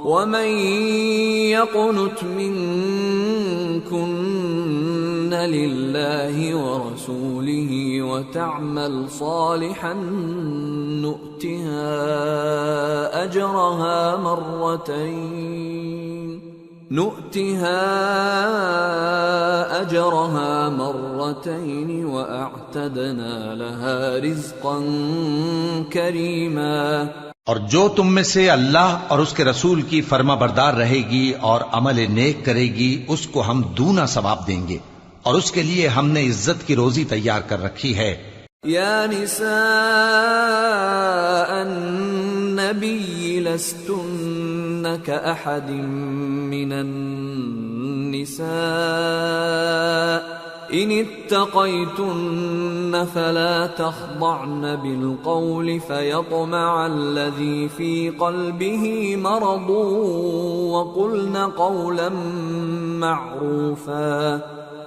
ومن يقنت منكن لله ورسوله وتعمل صالحا نؤتها أجرها مرتين وأعتدنا لها رزقا كريما۔ اور جو تم میں سے اللہ اور اس کے رسول کی فرما بردار رہے گی اور عمل نیک کرے گی اس کو ہم دونا ثواب دیں گے، اور اس کے لیے ہم نے عزت کی روزی تیار کر رکھی ہے۔ یا نساء النبی لستن کأحد من النساء ان اتقيتن فلا تخضعن بالقول فيطمع الذي في قلبه مرض وقلن قولا معروفا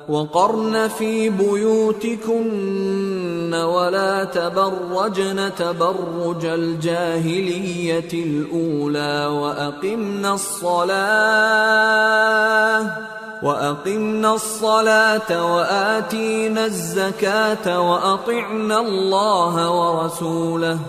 وقرن في بيوتكن ولا تبرجن تبرج الجاهلية الأولى وأقمنا الصلاة وآتينا الزكاة وأطعنا الله ورسوله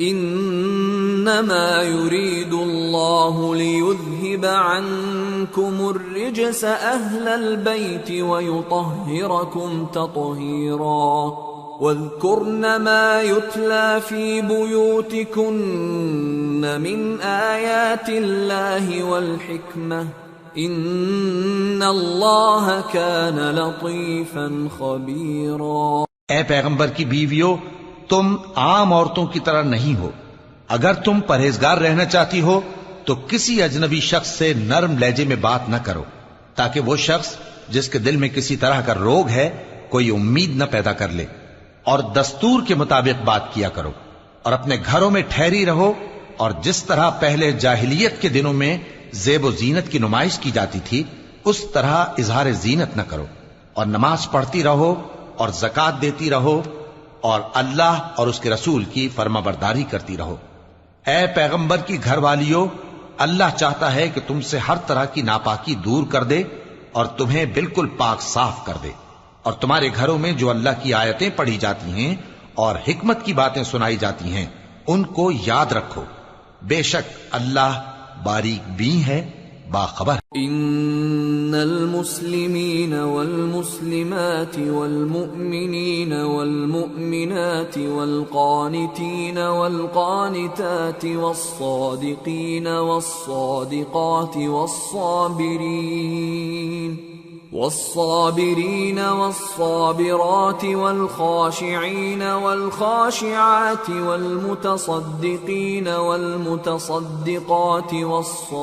إنما يريد الله ليذهب عنكم الرجس أهل البيت ويطهركم تطهيرا واذكرن ما يتلى في بيوتكن من آيات الله والحكمة ان اللہ کان لطیفا خبیرا۔ اے پیغمبر کی بیویوں، تم عام عورتوں کی طرح نہیں ہو۔ اگر تم پرہیزگار رہنا چاہتی ہو تو کسی اجنبی شخص سے نرم لہجے میں بات نہ کرو، تاکہ وہ شخص جس کے دل میں کسی طرح کا روگ ہے کوئی امید نہ پیدا کر لے، اور دستور کے مطابق بات کیا کرو، اور اپنے گھروں میں ٹھہری رہو، اور جس طرح پہلے جاہلیت کے دنوں میں زیب و زینت کی نمائش کی جاتی تھی اس طرح اظہار زینت نہ کرو، اور نماز پڑھتی رہو اور زکوٰۃ دیتی رہو، اور اللہ اور اس کے رسول کی فرما برداری کرتی رہو۔ اے پیغمبر کی گھر والیوں، اللہ چاہتا ہے کہ تم سے ہر طرح کی ناپاکی دور کر دے اور تمہیں بالکل پاک صاف کر دے، اور تمہارے گھروں میں جو اللہ کی آیتیں پڑھی جاتی ہیں اور حکمت کی باتیں سنائی جاتی ہیں ان کو یاد رکھو، بے شک اللہ باریک بین ہے، باخبر۔ ان المسلمین والمسلمات والمؤمنین والمؤمنات والقانتین والقانتات والصادقین والصادقات والصابرين والصابرات والخاشعين والخاشعات والمتصدقين والمتصدقات والصائمين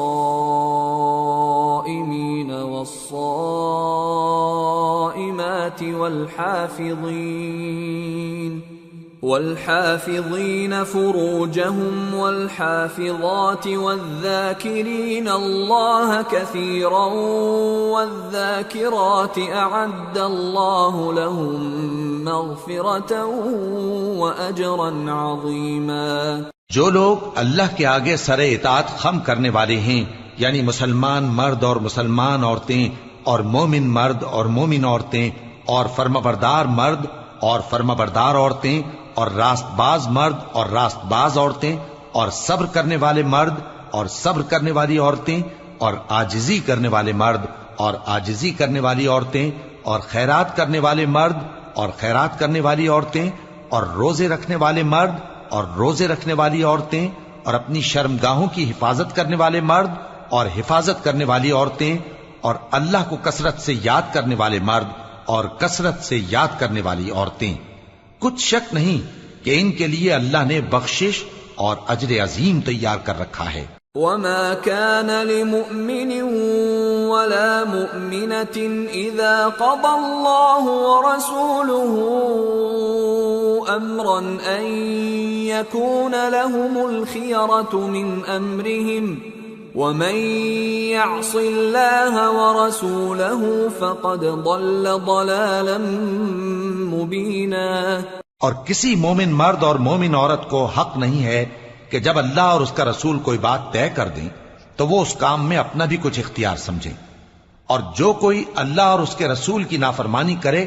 والصائمات والحافظين فروجهم والحافظات والذاكرين الله كثيرا والذاكرات أعد الله لهم مغفرة وأجرا عظيما۔ جو لوگ اللہ کے آگے سر اطاعت خم کرنے والے ہیں، یعنی مسلمان مرد اور مسلمان عورتیں اور مومن مرد اور مومن عورتیں اور فرمانبردار مرد اور فرمانبردار عورتیں اور راست باز مرد اور راست باز عورتیں اور صبر کرنے والے مرد اور صبر کرنے والی عورتیں اور عاجزی کرنے والے مرد اور عاجزی کرنے والی عورتیں اور خیرات کرنے والے مرد اور خیرات کرنے والی عورتیں اور روزے رکھنے والے مرد اور روزے رکھنے والی عورتیں اور اپنی شرمگاہوں کی حفاظت کرنے والے مرد اور حفاظت کرنے والی عورتیں اور اللہ کو کثرت سے یاد کرنے والے مرد اور کثرت سے یاد کرنے والی عورتیں۔ کچھ شک نہیں کہ ان کے لیے اللہ نے بخشش اور اجر عظیم تیار کر رکھا ہے۔ وما كان لمؤمن ولا مؤمنة إذا قضى الله ورسوله أمرا أن يكون لهم الخيرة من أمرهم ومن يعص الله ورسوله فقد ضل ضلالا مبينا۔ اور کسی مومن مرد اور مومن عورت کو حق نہیں ہے کہ جب اللہ اور اس کا رسول کوئی بات طے کر دیں تو وہ اس کام میں اپنا بھی کچھ اختیار سمجھے، اور جو کوئی اللہ اور اس کے رسول کی نافرمانی کرے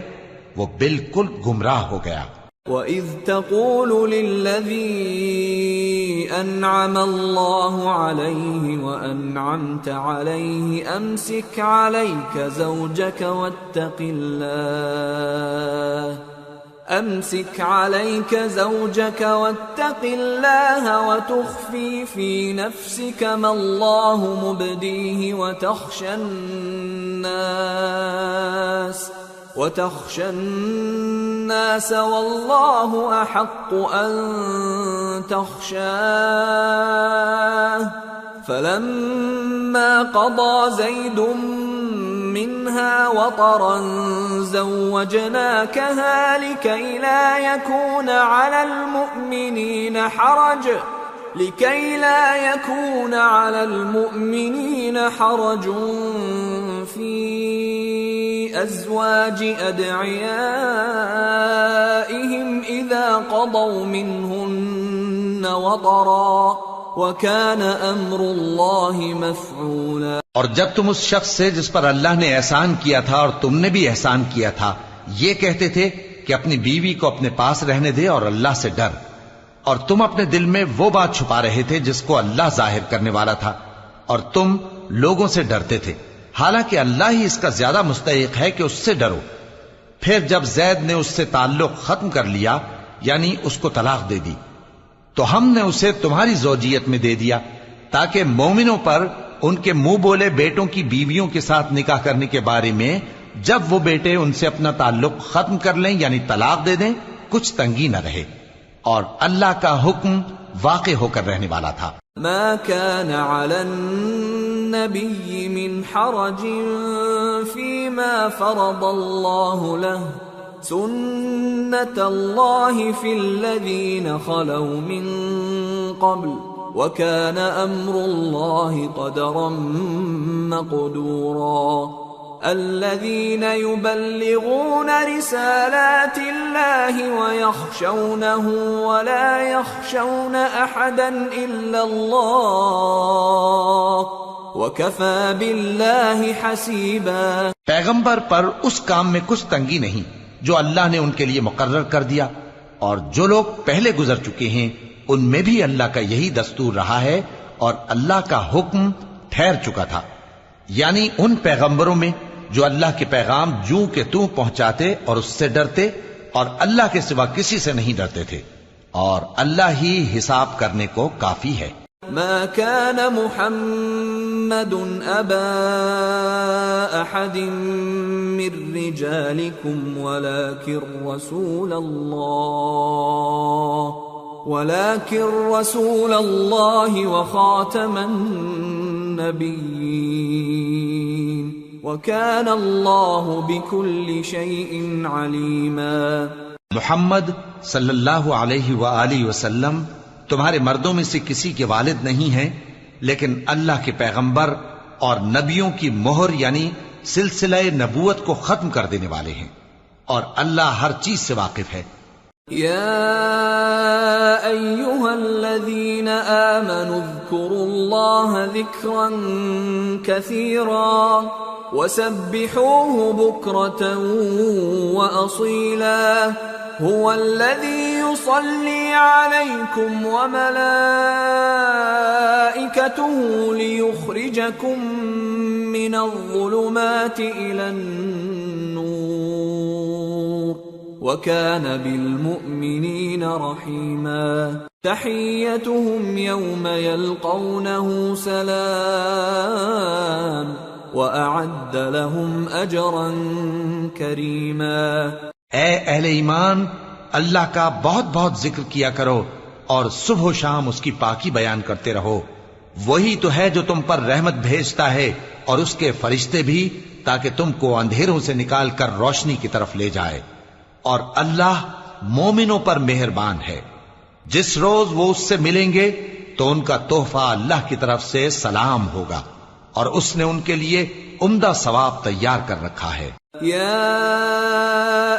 وہ بالکل گمراہ ہو گیا۔ وَإِذْ تَقُولُ لِلَّذِي أَنْعَمَ اللَّهُ عَلَيْهِ وَأَنْعَمْتَ عَلَيْهِ أَمْسِكْ عَلَيْكَ زَوْجَكَ واتق الله وتخفي في نفسك ما الله مبديه وتخشى الناس والله أحق أن تخشاه فلما قضى زيد منها وطرا زوجناكها لكي لا يكون على المؤمنين حرج في أزواج أدعيائهم إذا قضوا منهن وطرا وَكَانَ أَمْرُ اللَّهِ مَفْعُولًا۔ اور جب تم اس شخص سے جس پر اللہ نے احسان کیا تھا اور تم نے بھی احسان کیا تھا یہ کہتے تھے کہ اپنی بیوی کو اپنے پاس رہنے دے اور اللہ سے ڈر، اور تم اپنے دل میں وہ بات چھپا رہے تھے جس کو اللہ ظاہر کرنے والا تھا، اور تم لوگوں سے ڈرتے تھے، حالانکہ اللہ ہی اس کا زیادہ مستحق ہے کہ اس سے ڈرو۔ پھر جب زید نے اس سے تعلق ختم کر لیا یعنی اس کو طلاق دے دی تو ہم نے اسے تمہاری زوجیت میں دے دیا تاکہ مومنوں پر ان کے منہ بولے بیٹوں کی بیویوں کے ساتھ نکاح کرنے کے بارے میں جب وہ بیٹے ان سے اپنا تعلق ختم کر لیں یعنی طلاق دے دیں کچھ تنگی نہ رہے، اور اللہ کا حکم واقع ہو کر رہنے والا تھا۔ ما كان على النبي من حرج فيما فرض الله له سنة الله في الذين خلوا من قبل وكان أمر الله قدرا مقدورا الذين يبلغون رسالات الله ويخشونه ولا يخشون أحدا إلا الله وكفى بالله حسيبا۔ پیغمبر پر اس کام میں کچھ تنگی نہیں جو اللہ نے ان کے لیے مقرر کر دیا، اور جو لوگ پہلے گزر چکے ہیں ان میں بھی اللہ کا یہی دستور رہا ہے، اور اللہ کا حکم ٹھہر چکا تھا، یعنی ان پیغمبروں میں جو اللہ کے پیغام جوں کہ توں پہنچاتے اور اس سے ڈرتے اور اللہ کے سوا کسی سے نہیں ڈرتے تھے، اور اللہ ہی حساب کرنے کو کافی ہے۔ ما كان محمد أبا أحد من رجالكم ولكن رسول الله وخاتم النبيين وكان الله بكل شيء عليما۔ محمد صلی اللہ علیہ وآلہ وسلم تمہارے مردوں میں سے کسی کے والد نہیں ہیں، لیکن اللہ کے پیغمبر اور نبیوں کی مہر یعنی سلسلہ نبوت کو ختم کر دینے والے ہیں، اور اللہ ہر چیز سے واقف ہے۔ يا أيها الذين آمنوا اذكروا الله ذكرا كثيرا وسبحوه بكرة وأصيلا هو الذي يصلي عليكم وملائكته ليخرجكم من الظلمات إلى النور وكان بالمؤمنين رحيما تحيتهم يوم يلقونه سلام وأعد لهم أجرا كريما۔ اے اہل ایمان، اللہ کا بہت بہت ذکر کیا کرو اور صبح و شام اس کی پاکی بیان کرتے رہو، وہی تو ہے جو تم پر رحمت بھیجتا ہے اور اس کے فرشتے بھی، تاکہ تم کو اندھیروں سے نکال کر روشنی کی طرف لے جائے، اور اللہ مومنوں پر مہربان ہے۔ جس روز وہ اس سے ملیں گے تو ان کا تحفہ اللہ کی طرف سے سلام ہوگا، اور اس نے ان کے لیے عمدہ ثواب تیار کر رکھا ہے۔ یا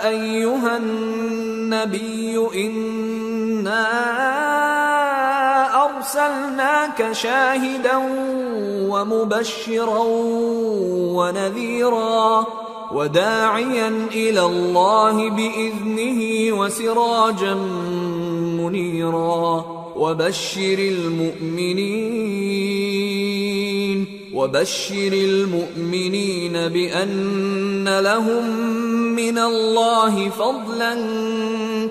ایھا النبی انا ارسلناک شاہدا ومبشرا ونذيرا وداعيا إلى الله بإذنه وسراجا منيرا وبشر المؤمنين بأن لهم من الله فضلا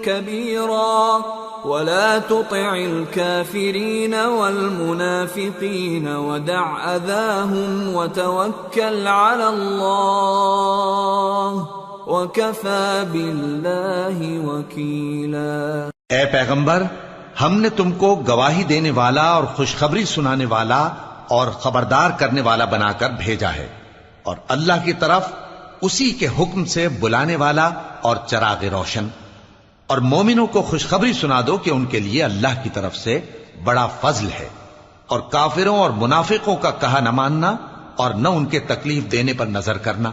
كبيرا ولا تطع الكافرين والمنافقين ودع أذاهم وتوكل على الله وكفى بالله وكيلا۔ اے پیغمبر، ہم نے تم کو گواہی دینے والا اور خوشخبری سنانے والا اور خبردار کرنے والا بنا کر بھیجا ہے، اور اللہ کی طرف اسی کے حکم سے بلانے والا اور چراغ روشن۔ اور مومنوں کو خوشخبری سنا دو کہ ان کے لیے اللہ کی طرف سے بڑا فضل ہے، اور کافروں اور منافقوں کا کہا نہ ماننا اور نہ ان کے تکلیف دینے پر نظر کرنا،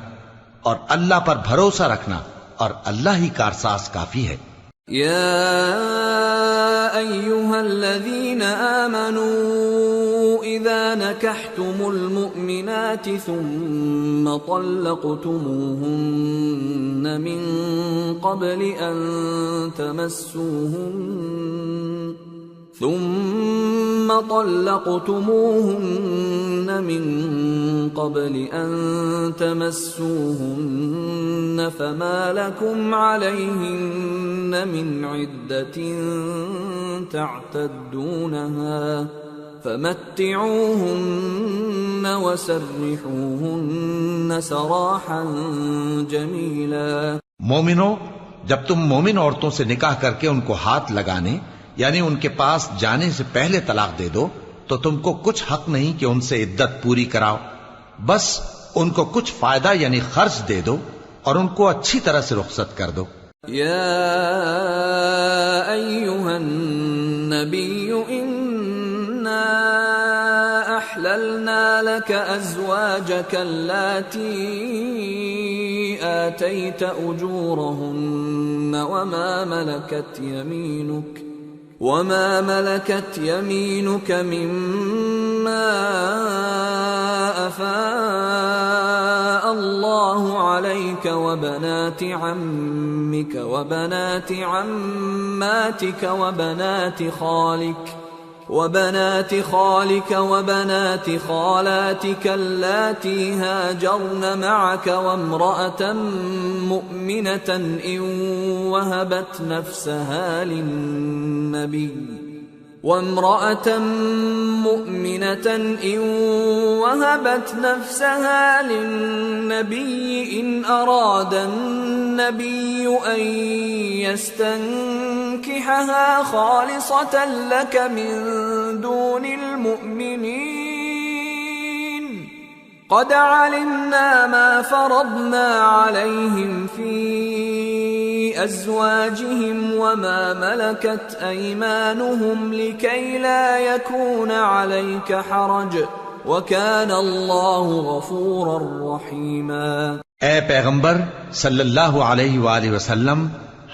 اور اللہ پر بھروسہ رکھنا، اور اللہ ہی کارساز کافی ہے۔ يا أيها الذين آمنوا إذا نكحتم المؤمنات ثم طلقتموهن من قبل أن تمسوهن فما لكم عليهن من عدة تعتدونها فمتعوهن وسرحوهن سراحا جميلا۔ مومنو، جب تم مومن عورتوں سے نکاح کر کے ان کو ہاتھ لگانے یعنی ان کے پاس جانے سے پہلے طلاق دے دو تو تم کو کچھ حق نہیں کہ ان سے عدت پوری کراؤ، بس ان کو کچھ فائدہ یعنی خرچ دے دو اور ان کو اچھی طرح سے رخصت کر دو۔ یا ایھا النبی انا احللنا لك ازواجك اللاتي آتيت اجورهن وما ملكت يمينك مما أفاء الله عليك وبنات عمك وبنات عماتك وبنات خالك وبنات خالاتك اللاتي هاجرن معك وامرأة مؤمنة إن وهبت نفسها للنبي إن أراد النبي أن يستنكحها خالصة لك من دون المؤمنين قد علمنا ما فرضنا عليهم في أزواجهم وما ملكت أيمانهم لكي لا يكون عليك حرج وكان الله غفورا رحيما۔ اے پیغمبر صلی اللہ علیہ وآلہ وسلم،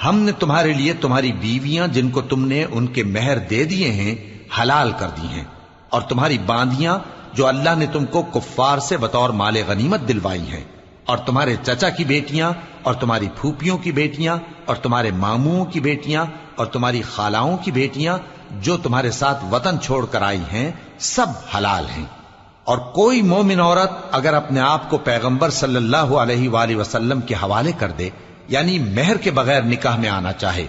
ہم نے تمہارے لیے تمہاری بیویاں جن کو تم نے ان کے مہر دے دیے ہیں حلال کر دی ہیں، اور تمہاری باندیاں جو اللہ نے تم کو کفار سے بطور مال غنیمت دلوائی ہیں، اور تمہارے چچا کی بیٹیاں اور تمہاری پھوپھیوں کی بیٹیاں اور تمہارے ماموں کی بیٹیاں اور تمہاری خالاؤں کی بیٹیاں جو تمہارے ساتھ وطن چھوڑ کر آئی ہیں، سب حلال ہیں۔ اور کوئی مومن عورت اگر اپنے آپ کو پیغمبر صلی اللہ علیہ وآلہ وسلم کے حوالے کر دے یعنی مہر کے بغیر نکاح میں آنا چاہے،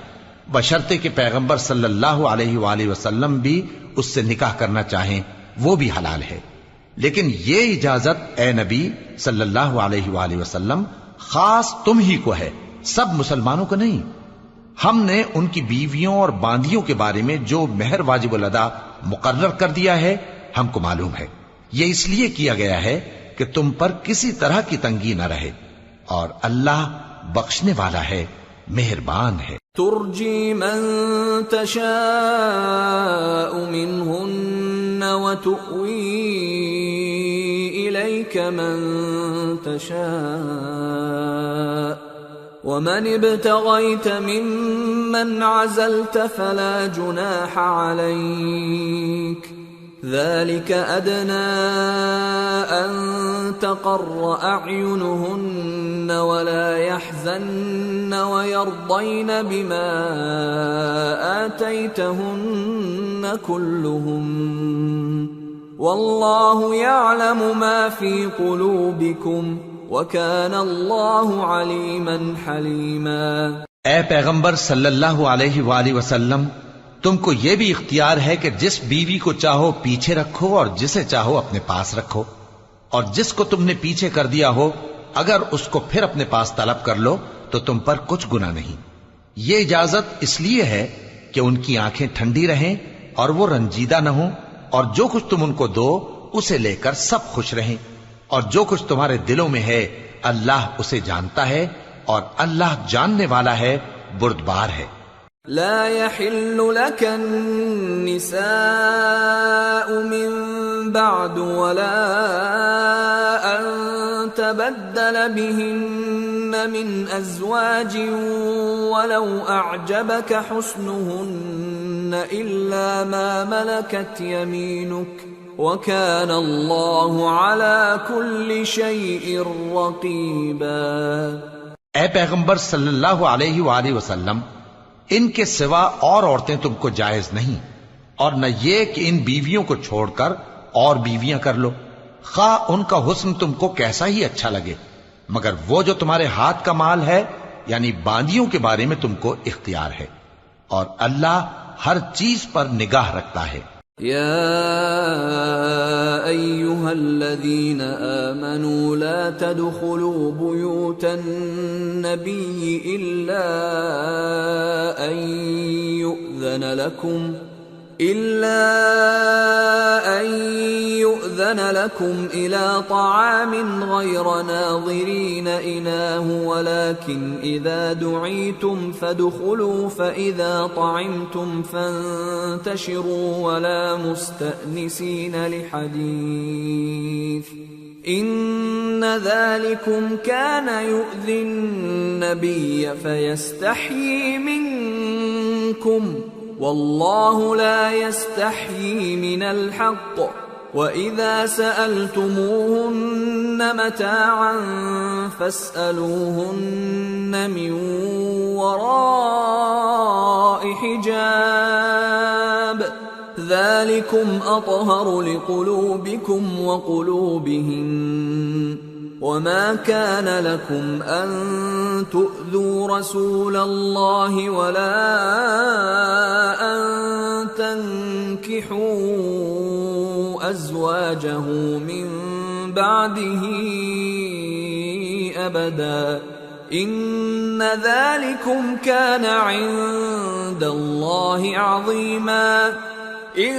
بشرطے کہ پیغمبر صلی اللہ علیہ وآلہ وسلم بھی اس سے نکاح کرنا چاہیں، وہ بھی حلال ہے۔ لیکن یہ اجازت اے نبی صلی اللہ علیہ وآلہ وسلم خاص تم ہی کو ہے، سب مسلمانوں کو نہیں۔ ہم نے ان کی بیویوں اور باندیوں کے بارے میں جو مہر واجب الادا مقرر کر دیا ہے ہم کو معلوم ہے، یہ اس لیے کیا گیا ہے کہ تم پر کسی طرح کی تنگی نہ رہے، اور اللہ بخشنے والا ہے، مہربان ہے۔ ترجی من تشاء منہن وتؤوی الیک من تشاء ومن ابتغیت ممن عزلت فلا جناح علیک ذلك أدنى أن تقر أعينهن ولا يحزن ويرضين بما آتيتهن كلهم والله يعلم ما في قلوبكم وكان الله عليما حليما۔ اے پیغمبر صلی اللہ علیہ وآلہ وسلم، تم کو یہ بھی اختیار ہے کہ جس بیوی کو چاہو پیچھے رکھو اور جسے چاہو اپنے پاس رکھو، اور جس کو تم نے پیچھے کر دیا ہو اگر اس کو پھر اپنے پاس طلب کر لو تو تم پر کچھ گناہ نہیں۔ یہ اجازت اس لیے ہے کہ ان کی آنکھیں ٹھنڈی رہیں اور وہ رنجیدہ نہ ہوں، اور جو کچھ تم ان کو دو اسے لے کر سب خوش رہیں، اور جو کچھ تمہارے دلوں میں ہے اللہ اسے جانتا ہے، اور اللہ جاننے والا ہے، بردبار ہے۔ لا يحل لك النساء من بعد ولا أن تبدل بهن من أزواج ولو أعجبك حسنهن إلا ما ملكت يمينك وكان الله على كل شيء رقيبا۔ اے پیغمبر صلی اللہ علیہ وآلہ وسلم، ان کے سوا اور عورتیں تم کو جائز نہیں، اور نہ یہ کہ ان بیویوں کو چھوڑ کر اور بیویاں کر لو، خواہ ان کا حسن تم کو کیسا ہی اچھا لگے، مگر وہ جو تمہارے ہاتھ کا مال ہے یعنی باندیوں کے بارے میں تم کو اختیار ہے، اور اللہ ہر چیز پر نگاہ رکھتا ہے۔ يا أيها الذين آمنوا لا تدخلوا بيوت النبي إلا أن يؤذن لكم إلى طعام غير ناظرين إناه ولكن إذا دعيتم فادخلوا فإذا طعمتم فانتشروا ولا مستأنسين لحديث إن ذلكم كان يؤذي النبي فيستحيي منكم والله لا يستحيي من الحق وإذا سألتموهن متاعا فاسألوهن من وراء حجاب ذلكم أطهر لقلوبكم وقلوبهن وما كان لكم أن تؤذوا رسول الله ولا أن تنكحوا أزواجه من بعده أبدا إن ذلكم كان عند الله عظيما إن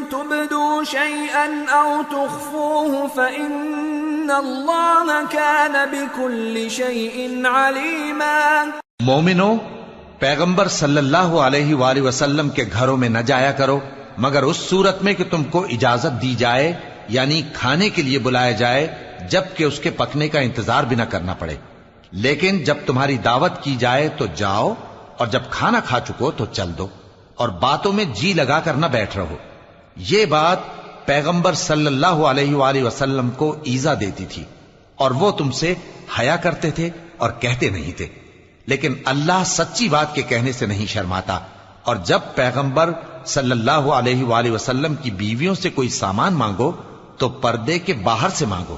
تبدوا شيئا أو تخفوه فإن الله كان بكل شيء عليما۔ مومنو، پیغمبر صلی اللہ علیہ وآلہ وسلم کے گھروں میں نہ جایا کرو مگر اس صورت میں کہ تم کو اجازت دی جائے، یعنی کھانے کے لیے بلایا جائے جب کہ اس کے پکنے کا انتظار بھی نہ کرنا پڑے، لیکن جب تمہاری دعوت کی جائے تو جاؤ، اور جب کھانا کھا چکو تو چل دو، اور باتوں میں جی لگا کر نہ بیٹھ رہو۔ یہ بات پیغمبر صلی اللہ علیہ وآلہ وسلم کو ایذا دیتی تھی، اور وہ تم سے حیا کرتے تھے اور کہتے نہیں تھے، لیکن اللہ سچی بات کے کہنے سے نہیں شرماتا۔ اور جب پیغمبر صلی اللہ علیہ وآلہ وسلم کی بیویوں سے کوئی سامان مانگو تو پردے کے باہر سے مانگو،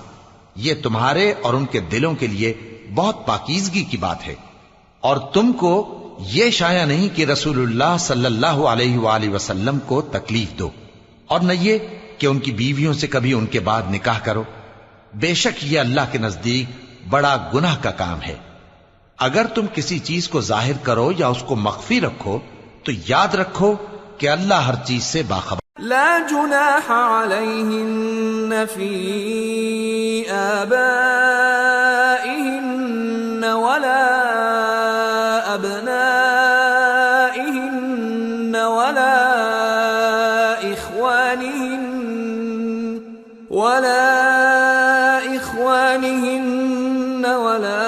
یہ تمہارے اور ان کے دلوں کے لیے بہت پاکیزگی کی بات ہے۔ اور تم کو یہ شایع نہیں کہ رسول اللہ صلی اللہ علیہ وآلہ وسلم کو تکلیف دو، اور نہ یہ کہ ان کی بیویوں سے کبھی ان کے بعد نکاح کرو، بے شک یہ اللہ کے نزدیک بڑا گناہ کا کام ہے۔ اگر تم کسی چیز کو ظاہر کرو یا اس کو مخفی رکھو تو یاد رکھو کہ اللہ ہر چیز سے باخبر۔ لا جناح عليهن في آبائهن ولا أبنائهن ولا إخوانهن ولا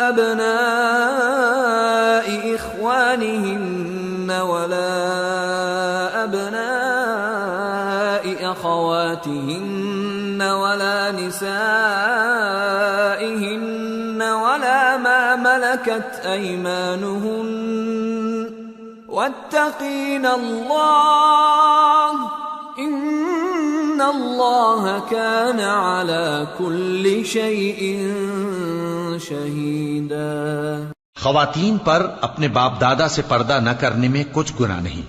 أبناء إخوانهن ولا أبناء ولا نسائهن ولا ما ملكت أيمانهن واتقين الله إن الله كان على كل شيء شهيدا۔ خواتین پر اپنے باپ دادا سے پردہ نہ کرنے میں کچھ گناہ نہیں،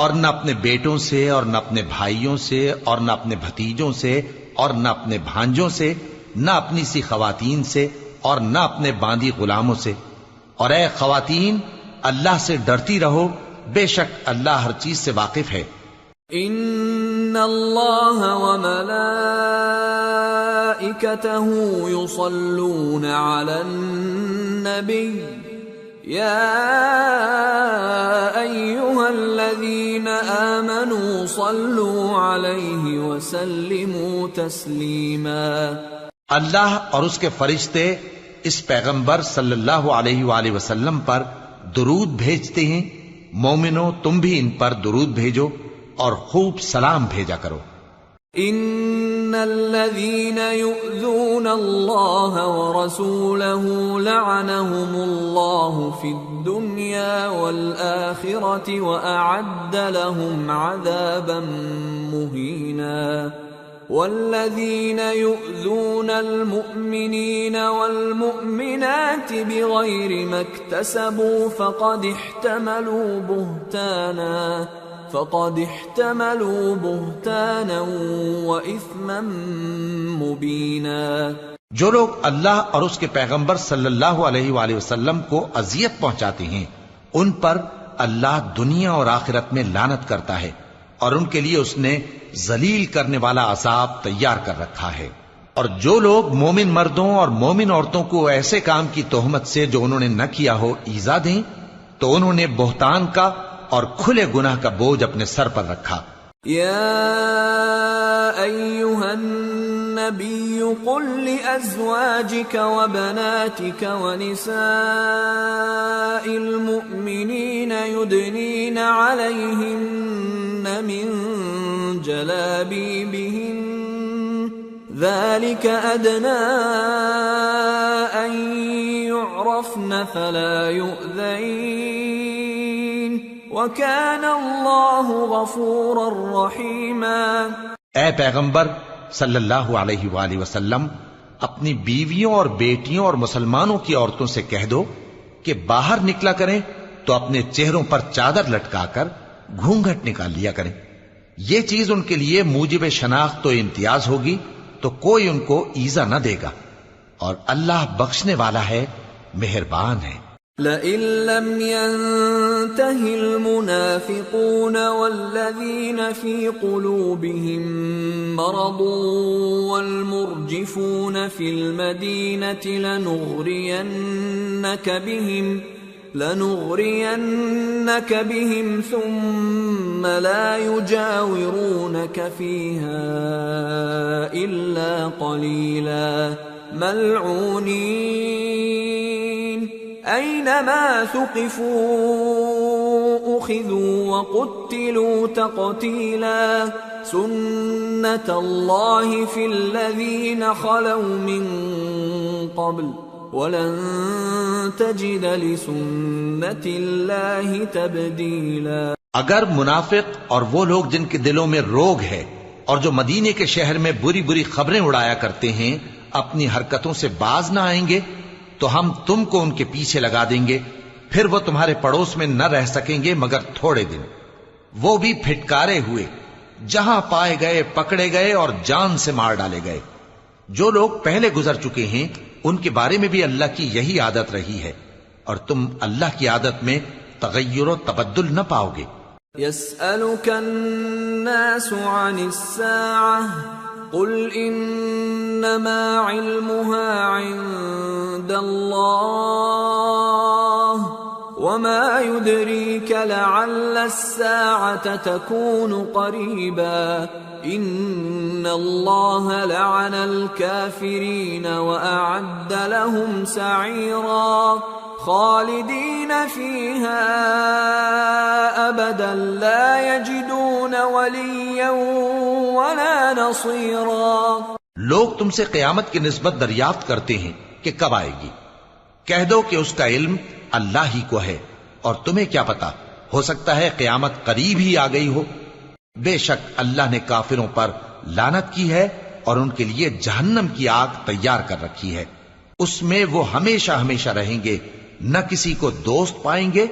اور نہ اپنے بیٹوں سے، اور نہ اپنے بھائیوں سے، اور نہ اپنے بھتیجوں سے، اور نہ اپنے بھانجوں سے، نہ اپنی سی خواتین سے، اور نہ اپنے باندی غلاموں سے۔ اور اے خواتین، اللہ سے ڈرتی رہو، بے شک اللہ ہر چیز سے واقف ہے۔ ان اللہ وملائکته یصلون علی النبی یا ایها الذین آمنوا صلوا علیہ وسلموا تسلیما۔ اللہ اور اس کے فرشتے اس پیغمبر صلی اللہ علیہ وآلہ وسلم پر درود بھیجتے ہیں، مومنو تم بھی ان پر درود بھیجو اور خوب سلام بھیجا کرو۔ ان الذين يؤذون الله ورسوله لعنهم الله في الدنيا والآخرة وأعد لهم عذابا مهينا والذين يؤذون المؤمنين والمؤمنات بغير ما اكتسبوا فقد احتملوا بهتانا وإثما مبينا۔ جو لوگ اللہ اور اس کے پیغمبر صلی اللہ علیہ وآلہ وسلم کو اذیت پہنچاتے ہیں، ان پر اللہ دنیا اور آخرت میں لعنت کرتا ہے، اور ان کے لیے اس نے ذلیل کرنے والا عذاب تیار کر رکھا ہے۔ اور جو لوگ مومن مردوں اور مومن عورتوں کو ایسے کام کی تہمت سے جو انہوں نے نہ کیا ہو ایذا دیں، تو انہوں نے بہتان کا اور کھلے گناہ کا بوجھ اپنے سر پر رکھا۔ یا ایھا النبی قل لأزواجک وبناتک ونساء المؤمنین یدنین علیہن من جلابیبہن ذلك أدنى أن يعرفن فلا يؤذين وَكَانَ اللَّهُ غَفُورًا رَحِيمًا۔ اے پیغمبر صلی اللہ علیہ وآلہ وسلم، اپنی بیویوں اور بیٹیوں اور مسلمانوں کی عورتوں سے کہہ دو کہ باہر نکلا کریں تو اپنے چہروں پر چادر لٹکا کر گھونگھٹ نکال لیا کریں، یہ چیز ان کے لیے موجب شناخت و امتیاز ہوگی تو کوئی ان کو ایذا نہ دے گا، اور اللہ بخشنے والا ہے، مہربان ہے۔ لئن لم ينته المنافقون والذين في قلوبهم مرض والمرجفون في المدينة لنغرينك بهم ثم لا يجاورونك فيها إلا قليلا ملعونين أينما ثقفوا أخذوا وقتلوا تقتيلا سنة الله في الذين خلوا من قبل وَلَن تَجِدَ لِسُنَّةِ اللَّهِ تَبْدِيلًا۔ اگر منافق اور وہ لوگ جن کے دلوں میں روگ ہے اور جو مدینے کے شہر میں بری بری خبریں اڑایا کرتے ہیں اپنی حرکتوں سے باز نہ آئیں گے تو ہم تم کو ان کے پیچھے لگا دیں گے، پھر وہ تمہارے پڑوس میں نہ رہ سکیں گے مگر تھوڑے دن، وہ بھی پھٹکارے ہوئے، جہاں پائے گئے پکڑے گئے اور جان سے مار ڈالے گئے۔ جو لوگ پہلے گزر چکے ہیں ان کے بارے میں بھی اللہ کی یہی عادت رہی ہے، اور تم اللہ کی عادت میں تغیر و تبدل نہ پاؤ گے۔ يسألك الناس عن الساعة قل إنما علمها عند الله وما يدريك لعل الساعة تكون قريبا إن الله لعن الكافرين وأعد لهم سعيرا خالدین فیہا ابدا لا یجدون ولیا ولا نصیرا۔ لوگ تم سے قیامت کی نسبت دریافت کرتے ہیں کہ کب آئے گی، کہہ دو کہ اس کا علم اللہ ہی کو ہے، اور تمہیں کیا پتا، ہو سکتا ہے قیامت قریب ہی آ گئی ہو۔ بے شک اللہ نے کافروں پر لعنت کی ہے اور ان کے لیے جہنم کی آگ تیار کر رکھی ہے، اس میں وہ ہمیشہ ہمیشہ رہیں گے، نہ کسی کو دوست پائیں گے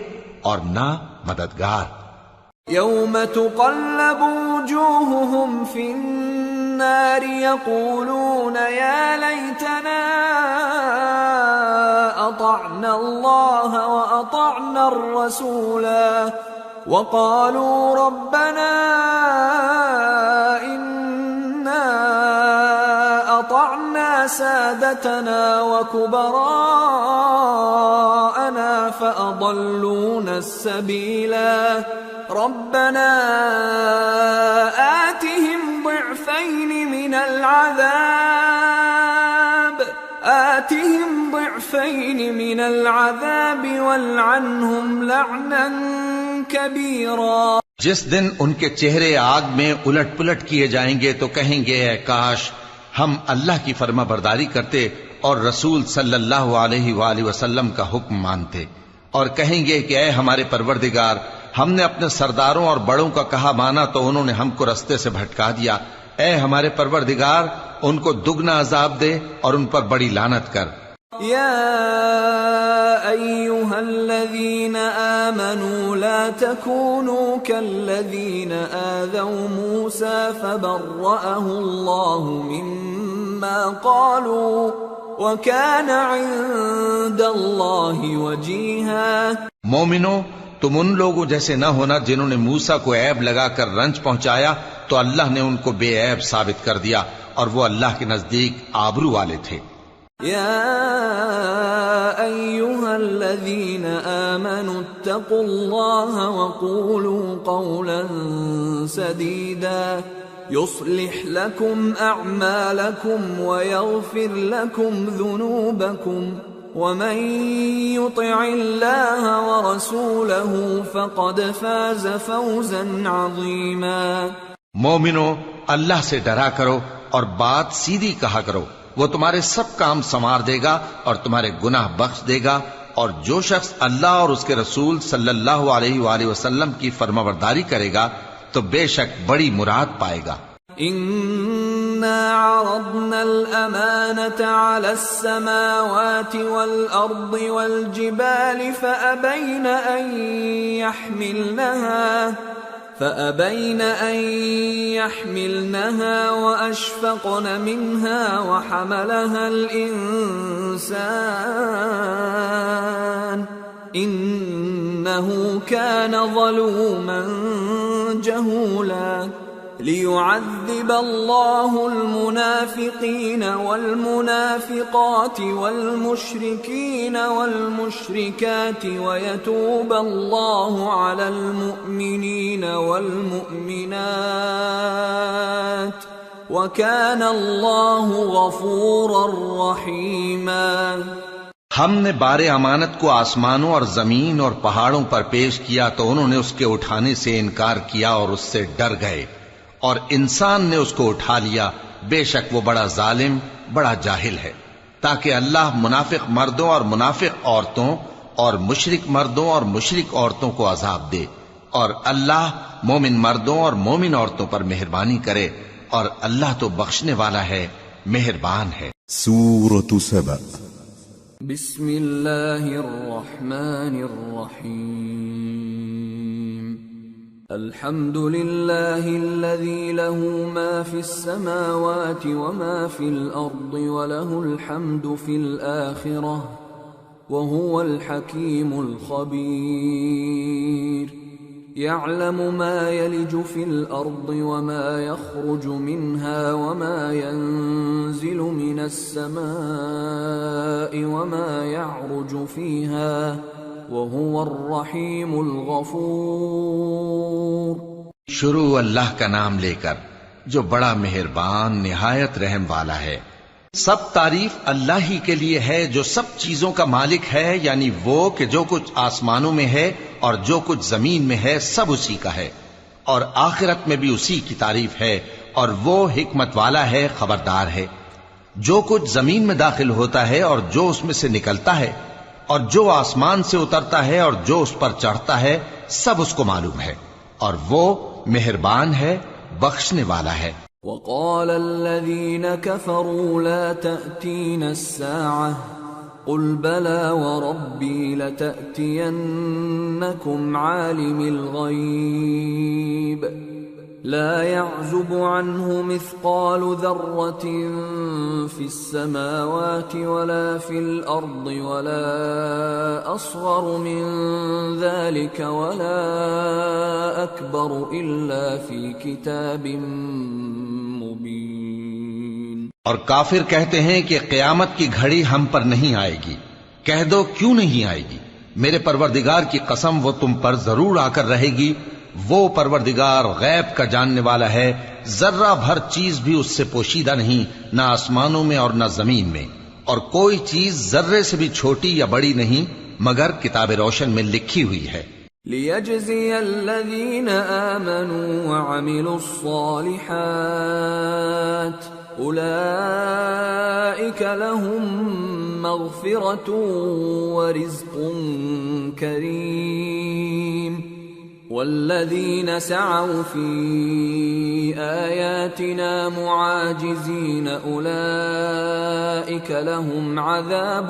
اور نہ مددگار۔ یوم تقلب وجوہہم فی النار یقولون یا لیتنا اطعنا اللہ واطعنا الرسولا وقالوا ربنا انا اطعنا سادتنا وكبراءنا فأضلونا السبيلا ربنا آتهم ضعفين من العذاب والعنهم لعنا كبيرا۔ جس دن ان کے چہرے آگ میں الٹ پلٹ کیے جائیں گے تو کہیں گے اے کاش ہم اللہ کی فرما برداری کرتے اور رسول صلی اللہ علیہ وآلہ وسلم کا حکم مانتے، اور کہیں گے کہ اے ہمارے پروردگار، ہم نے اپنے سرداروں اور بڑوں کا کہا مانا تو انہوں نے ہم کو رستے سے بھٹکا دیا، اے ہمارے پروردگار ان کو دگنا عذاب دے اور ان پر بڑی لعنت کر۔ یا ایہا الذین آمنوا لا تکونوا کالذین آذوا موسیٰ فبرأہ اللہ مما قالوا وَكَانَ عِندَ اللَّهِ وَجِيهًا۔ مومنو، تم ان لوگوں جیسے نہ ہونا جنہوں نے موسیٰ کو عیب لگا کر رنج پہنچایا تو اللہ نے ان کو بے عیب ثابت کر دیا اور وہ اللہ کے نزدیک آبرو والے تھے۔ یا ایہا الذین آمنوا اتقوا اللہ وقولوا قولا سدیدا يصلح لكم أعمالكم ويغفر لكم ذنوبكم ومن يطع الله ورسوله فقد فاز فوزا عظيما۔ مومنو، اللہ سے ڈرا کرو اور بات سیدھی کہا کرو، وہ تمہارے سب کام سنوار دے گا اور تمہارے گناہ بخش دے گا، اور جو شخص اللہ اور اس کے رسول صلی اللہ علیہ وآلہ وسلم کی فرمانبرداری کرے گا تو بے شک بڑی مراد پائے گا۔ اِنَّا عَرَضْنَا الْأَمَانَةَ عَلَى السَّمَاوَاتِ وَالْأَرْضِ وَالْجِبَالِ فَأَبَيْنَ أَن يَحْمِلْنَهَا وَأَشْفَقْنَ مِنْهَا وَحَمَلَهَا الْإِنسَانُ إِنَّهُ كَانَ ظَلُومًا جَهُولًا۔ لِيُعَذِّبَ اللَّهُ الْمُنَافِقِينَ وَالْمُنَافِقَاتِ وَالْمُشْرِكِينَ وَالْمُشْرِكَاتِ وَيَتُوبَ اللَّهُ عَلَى الْمُؤْمِنِينَ وَالْمُؤْمِنَاتِ وَكَانَ اللَّهُ غَفُورًا رَحِيمًا۔ ہم نے بار امانت کو آسمانوں اور زمین اور پہاڑوں پر پیش کیا تو انہوں نے اس کے اٹھانے سے انکار کیا اور اس سے ڈر گئے، اور انسان نے اس کو اٹھا لیا، بے شک وہ بڑا ظالم، بڑا جاہل ہے، تاکہ اللہ منافق مردوں اور منافق عورتوں اور مشرک مردوں اور مشرک عورتوں کو عذاب دے، اور اللہ مومن مردوں اور مومن عورتوں پر مہربانی کرے، اور اللہ تو بخشنے والا ہے، مہربان ہے۔ سورة سبأ۔ بسم اللہ الرحمن الرحیم۔ الحمد للہ الذی له ما فی السماوات وما فی الارض وله الحمد فی الآخرة وهو الحکیم الخبیر۔ يعلم ما يلج في الأرض وما يخرج منها وما ينزل من السماء وما يعرج فيها وهو الرحيم الغفور۔ شروع اللہ کا نام لے کر جو بڑا مہربان نہایت رحم والا ہے۔ سب تعریف اللہ ہی کے لیے ہے جو سب چیزوں کا مالک ہے، یعنی وہ کہ جو کچھ آسمانوں میں ہے اور جو کچھ زمین میں ہے سب اسی کا ہے، اور آخرت میں بھی اسی کی تعریف ہے، اور وہ حکمت والا ہے، خبردار ہے۔ جو کچھ زمین میں داخل ہوتا ہے اور جو اس میں سے نکلتا ہے، اور جو آسمان سے اترتا ہے اور جو اس پر چڑھتا ہے، سب اس کو معلوم ہے، اور وہ مہربان ہے، بخشنے والا ہے۔ وقال الذين كفروا لا تأتينا الساعة قل بلى وربي لتأتينكم عالم الغيب لا يعزب عنه مثقال ذرة في السماوات ولا في الأرض ولا أصغر من ذلك ولا أكبر إلا في كتاب مبين۔ اور کافر کہتے ہیں کہ قیامت کی گھڑی ہم پر نہیں آئے گی۔ کہہ دو کیوں نہیں آئے گی؟ میرے پروردگار کی قسم وہ تم پر ضرور آ کر رہے گی۔ وہ پروردگار غیب کا جاننے والا ہے، ذرہ بھر چیز بھی اس سے پوشیدہ نہیں، نہ آسمانوں میں اور نہ زمین میں، اور کوئی چیز ذرے سے بھی چھوٹی یا بڑی نہیں مگر کتاب روشن میں لکھی ہوئی ہے۔ لِيَجْزِيَ الَّذِينَ آمَنُوا وَعَمِلُوا الصَّالِحَاتِ أُولَئِكَ لَهُم مَّغْفِرَةٌ وَرِزْقٌ كَرِيمٌ وَالَّذِينَ سَعَوْا فِي آيَاتِنَا مُعَاجِزِينَ أُولَئِكَ لَهُمْ عَذَابٌ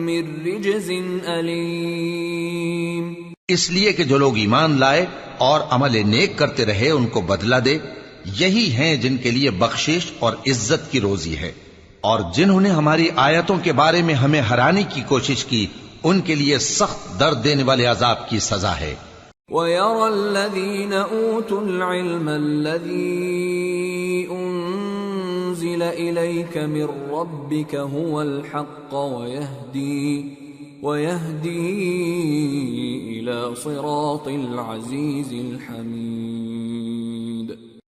مِّن رِّجْزٍ أَلِيمٌ۔ اس لیے کہ جو لوگ ایمان لائے اور عمل نیک کرتے رہے ان کو بدلہ دے، یہی ہیں جن کے لیے بخشش اور عزت کی روزی ہے، اور جنہوں نے ہماری آیتوں کے بارے میں ہمیں ہرانے کی کوشش کی ان کے لیے سخت درد دینے والے عذاب کی سزا ہے۔ وَيَرَى الَّذِينَ أُوتُوا الْعِلْمَ الَّذِي أُنزِلَ إِلَيْكَ مِن رَّبِّكَ هُوَ الْحَقَّ وَيَهْدِي إِلَى صِرَاطِ الْعَزِيزِ الْحَمِيدِ۔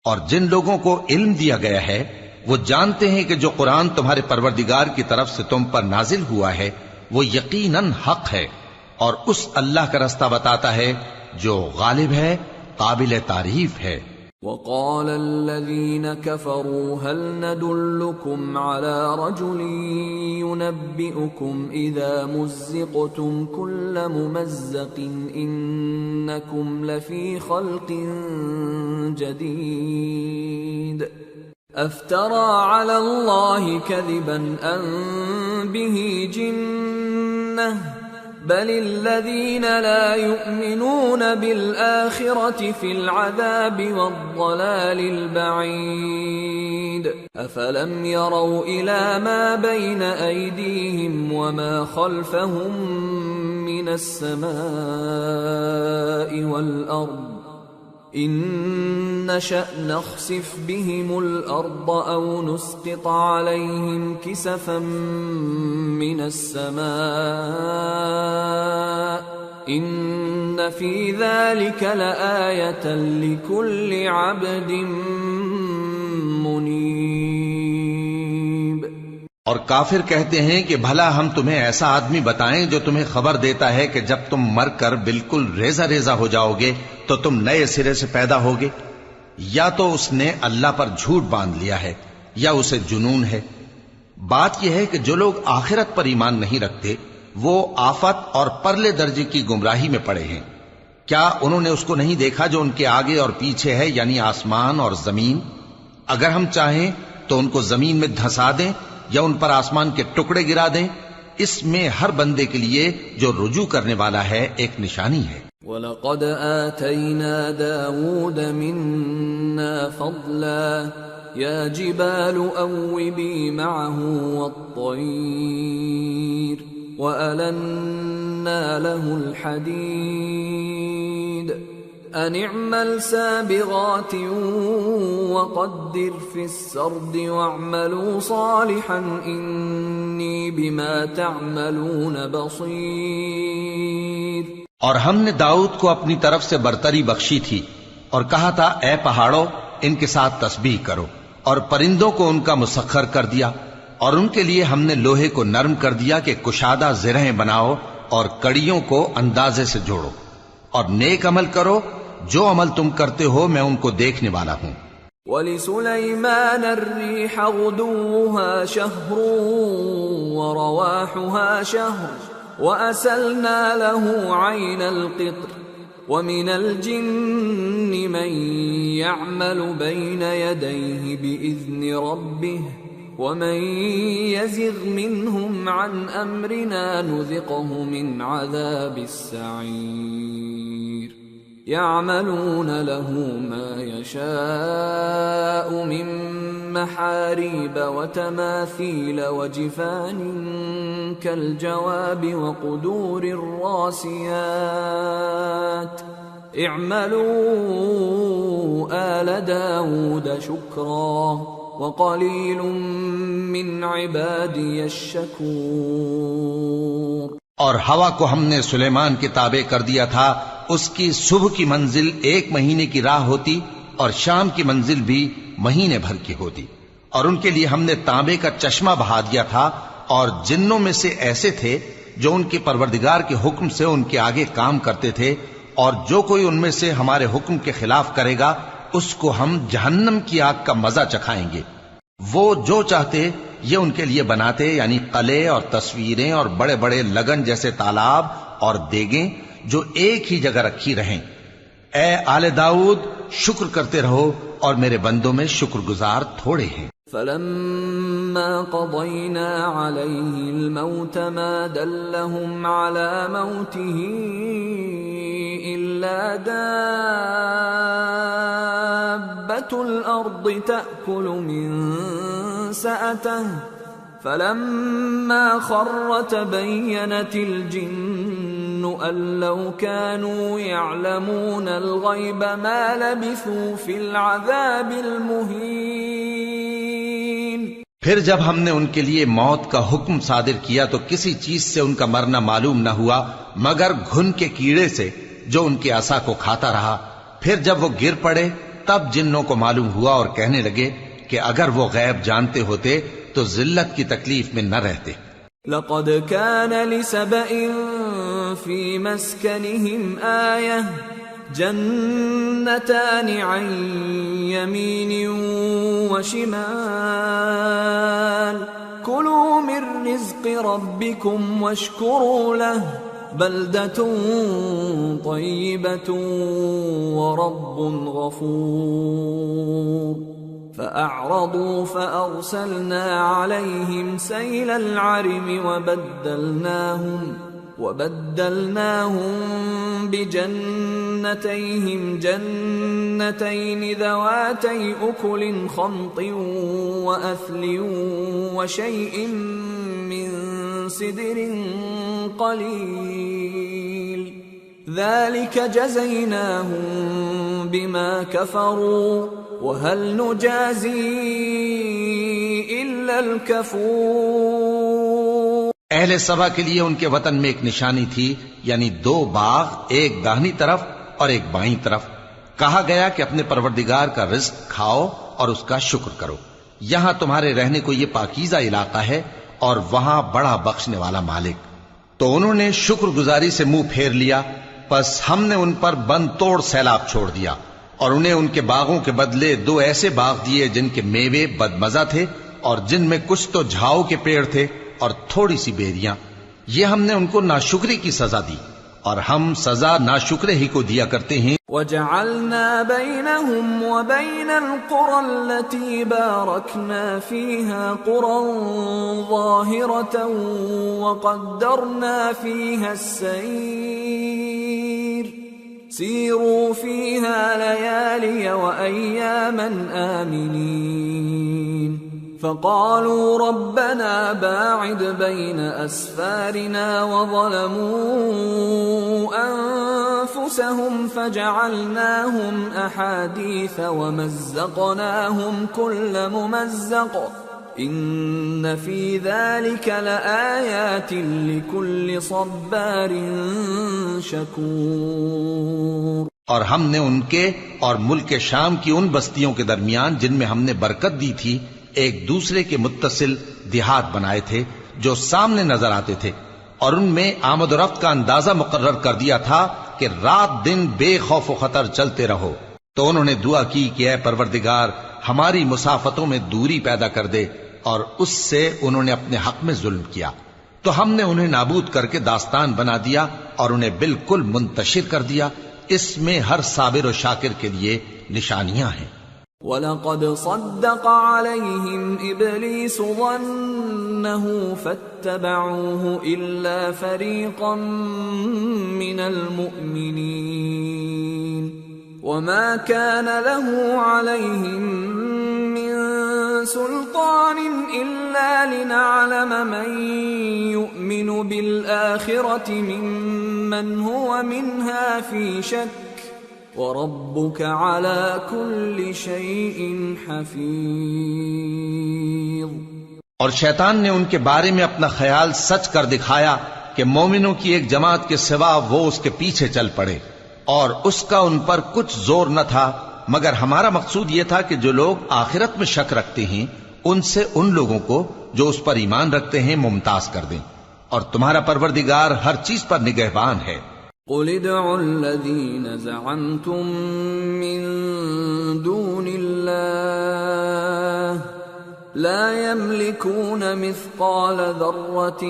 اور جن لوگوں کو علم دیا گیا ہے وہ جانتے ہیں کہ جو قرآن تمہارے پروردگار کی طرف سے تم پر نازل ہوا ہے وہ یقیناً حق ہے، اور اس اللہ کا رستہ بتاتا ہے جو غالب ہے، قابل تعریف ہے۔ وقال الذين كفروا هل ندلكم على رجل ينبئكم إذا مزقتم كل ممزق إنكم لفي خلق جديد أفترى على الله كذبا أم به جنة بل الذين لا يؤمنون بالآخرة في العذاب والضلال البعيد أفلم يروا إلى ما بين أيديهم وما خلفهم من السماء والأرض إن نشأ نخسف بهم الأرض أو نسقط عليهم كسفا من السماء إن في ذلك لآية لكل عبد منيب۔ اور کافر کہتے ہیں کہ بھلا ہم تمہیں ایسا آدمی بتائیں جو تمہیں خبر دیتا ہے کہ جب تم مر کر بالکل ریزہ ریزہ ہو جاؤ گے تو تم نئے سرے سے پیدا ہوگے، یا تو اس نے اللہ پر جھوٹ باندھ لیا ہے یا اسے جنون ہے۔ بات یہ ہے کہ جو لوگ آخرت پر ایمان نہیں رکھتے وہ آفت اور پرلے درجے کی گمراہی میں پڑے ہیں۔ کیا انہوں نے اس کو نہیں دیکھا جو ان کے آگے اور پیچھے ہے، یعنی آسمان اور زمین؟ اگر ہم چاہیں تو ان کو زمین میں دھسا دیں یا ان پر آسمان کے ٹکڑے گرا دیں، اس میں ہر بندے کے لیے جو رجوع کرنے والا ہے ایک نشانی ہے۔ وَلَقَدْ آتَيْنَا دَاوُودَ مِنَّا فَضْلًا يَا جِبَالُ أَوِّبِي مَعَهُ وَالطَّيْرَ وَأَلَنَّا لَهُ الْحَدِيدَ أَنِ اعْمَلْ سَابِغَاتٍ وَقَدِّرْ فِي السَّرْدِ وَاعْمَلُوا صَالِحًا إِنِّي بِمَا تَعْمَلُونَ بَصِيرٌ۔ اور ہم نے داؤد کو اپنی طرف سے برتری بخشی تھی اور کہا تھا اے پہاڑوں ان کے ساتھ تسبیح کرو، اور پرندوں کو ان کا مسخر کر دیا، اور ان کے لیے ہم نے لوہے کو نرم کر دیا کہ کشادہ زرہیں بناؤ اور کڑیوں کو اندازے سے جوڑو، اور نیک عمل کرو، جو عمل تم کرتے ہو میں ان کو دیکھنے والا ہوں۔ وَلِسُلَيْمَانَ الرِّيحَ غُدُوُّهَا شَهْرٌ وَرَوَاحُهَا شَهْرٌ وَأَسَلْنَا لَهُ عَيْنَ الْقِطْرِ وَمِنَ الْجِنِّ مَن يَعْمَلُ بَيْنَ يَدَيْهِ بِإِذْنِ رَبِّهِ وَمَن يَزِغْ مِنْهُمْ عَنْ أَمْرِنَا نُذِقْهُ مِنْ عَذَابِ السَّعِيرِ يَعْمَلُونَ لَهُ مَا يَشَاءُ مِن مَّحَارِيبَ وَتَمَاثِيلَ وَجِفَانٍ كَالْجَوَابِ وَقُدُورٍ رَّاسِيَاتٍ اعْمَلُوا آلَ دَاوُودَ شُكْرًا وَقَلِيلٌ مِّنْ عِبَادِيَ الشَّكُورُ۔ اور ہوا کو ہم نے سلیمان کے تابع کر دیا تھا، اس کی صبح کی منزل 1 مہینے کی راہ ہوتی اور شام کی منزل بھی مہینے بھر کی ہوتی، اور ان کے لیے ہم نے تانبے کا چشمہ بہا دیا تھا، اور جنوں میں سے ایسے تھے جو ان کے پروردگار کے حکم سے ان کے آگے کام کرتے تھے، اور جو کوئی ان میں سے ہمارے حکم کے خلاف کرے گا اس کو ہم جہنم کی آگ کا مزہ چکھائیں گے۔ وہ جو چاہتے یہ ان کے لیے بناتے، یعنی قلعے اور تصویریں اور بڑے بڑے لگن جیسے تالاب اور دیگیں جو ایک ہی جگہ رکھی رہیں۔ اے آل داؤد، شکر کرتے رہو اور میرے بندوں میں شکر گزار تھوڑے ہیں۔ فَلَمَّا قَضَيْنَا عَلَيْهِ الْمَوْتَ مَا دَلَّهُمْ عَلَى مَوْتِهِ إِلَّا دَابَّةُ الْأَرْضِ تَأْكُلُ مِنْ سَأَتَهُ فَلَمَّا خَرَّ تَبَيَّنَتِ الْجِنُّ أَن لَّوْ كَانُوا يَعْلَمُونَ الْغَيْبَ مَا لَبِثُوا فِي الْعَذَابِ الْمُهِينِ۔ پھر جب ہم نے ان کے لیے موت کا حکم صادر کیا تو کسی چیز سے ان کا مرنا معلوم نہ ہوا مگر گھن کے کیڑے سے جو ان کے عصا کو کھاتا رہا۔ پھر جب وہ گر پڑے تب جنوں کو معلوم ہوا اور کہنے لگے کہ اگر وہ غیب جانتے ہوتے تو ذلت کی تکلیف میں نہ رہتے۔ لَقَدْ كَانَ لِسَبَإٍ فِي مَسْكَنِهِمْ آيَةٌ جَنَّتَانِ عَنْ يَمِينٍ وَشِمَالٍ كُلُوا مِنْ رِزْقِ رَبِّكُمْ وَاشْكُرُوا لَهُ بَلْدَةٌ طَيِّبَةٌ وَرَبٌّ غَفُورٌ فَأَعْرَضُوا فَأَرْسَلْنَا عَلَيْهِمْ سَيْلَ الْعَرِمِ وَبَدَّلْنَاهُمْ بِجَنَّتَيْهِمْ جَنَّتَيْنِ ذَوَاتَيْ أُكُلٍ خَمْطٍ وَأَثْلٍ وَشَيْءٍ مِّن سِدْرٍ قَلِيلٍ ذَلِكَ جَزَيْنَاهُمْ بِمَا كَفَرُوا وَهَلْ نُجَازِي إِلَّا الْكَفُورَ۔ اہل سبا کے لیے ان کے وطن میں ایک نشانی تھی، یعنی 2 باغ، ایک داہنی طرف اور ایک بائیں طرف۔ کہا گیا کہ اپنے پروردگار کا رزق کھاؤ اور اس کا شکر کرو، یہاں تمہارے رہنے کو یہ پاکیزہ علاقہ ہے اور وہاں بڑا بخشنے والا مالک۔ تو انہوں نے شکر گزاری سے منہ پھیر لیا، پس ہم نے ان پر بند توڑ سیلاب چھوڑ دیا، اور انہیں ان کے باغوں کے بدلے 2 ایسے باغ دیے جن کے میوے بدمزہ تھے اور جن میں کچھ تو جھاؤ کے پیڑ تھے اور تھوڑی سی بیریاں۔ یہ ہم نے ان کو ناشکری کی سزا دی، اور ہم سزا ناشکرے ہی کو دیا کرتے ہیں۔ وَجَعَلْنَا بَيْنَهُمْ وَبَيْنَ الْقُرَى الَّتِي بَارَكْنَا فِيهَا قُرًى ظَاهِرَةً وَقَدَّرْنَا فِيهَا السَّيْرَ سِيرُوا فِيهَا لَيَالِيَ وَأَيَّامًا آمِنِينَ فَقَالُوا رَبَّنَا بَاعِدْ بَيْنَ أَسْفَارِنَا وَظَلَمُوا أَنفُسَهُمْ فَجَعَلْنَاهُمْ أَحَادِيثَ وَمَزَّقْنَاهُمْ كُلَّ مُمَزَّقٍ إِنَّ فِي ذَلِكَ لَآيَاتٍ لِكُلِّ صَبَّارٍ شَكُورٍ۔ اور ہم نے ان کے اور ملک شام کی ان بستیوں کے درمیان جن میں ہم نے برکت دی تھی ایک دوسرے کے متصل دیہات بنائے تھے جو سامنے نظر آتے تھے، اور ان میں آمد و رفت کا اندازہ مقرر کر دیا تھا کہ رات دن بے خوف و خطر چلتے رہو۔ تو انہوں نے دعا کی کہ اے پروردگار ہماری مسافتوں میں دوری پیدا کر دے، اور اس سے انہوں نے اپنے حق میں ظلم کیا، تو ہم نے انہیں نابود کر کے داستان بنا دیا اور انہیں بالکل منتشر کر دیا۔ اس میں ہر صابر و شاکر کے لیے نشانیاں ہیں۔ وَلَقَدْ صَدَّقَ عَلَيْهِمْ إِبْلِيسُ ظَنَّهُ فَاتَّبَعُوهُ إِلَّا فَرِيقًا مِّنَ الْمُؤْمِنِينَ وَمَا كَانَ لَهُ عَلَيْهِمْ مِّن سُلْطَانٍ إِلَّا لِنَعْلَمَ مَن يُؤْمِنُ بِالْآخِرَةِ مِمَّنْ هُوَ مِنْهَا فِي شَكٍّ وَرَبُّكَ عَلَى كُلِّ شَيْءٍ حَفِيظٌ۔ اور شیطان نے ان کے بارے میں اپنا خیال سچ کر دکھایا کہ مومنوں کی ایک جماعت کے سوا وہ اس کے پیچھے چل پڑے، اور اس کا ان پر کچھ زور نہ تھا، مگر ہمارا مقصود یہ تھا کہ جو لوگ آخرت میں شک رکھتے ہیں ان سے ان لوگوں کو جو اس پر ایمان رکھتے ہیں ممتاز کر دیں، اور تمہارا پروردگار ہر چیز پر نگہبان ہے۔ قُلِ ادْعُوا الَّذِينَ زَعَمْتُم مِّن دُونِ اللَّهِ لَا يَمْلِكُونَ مِثْقَالَ ذَرَّةٍ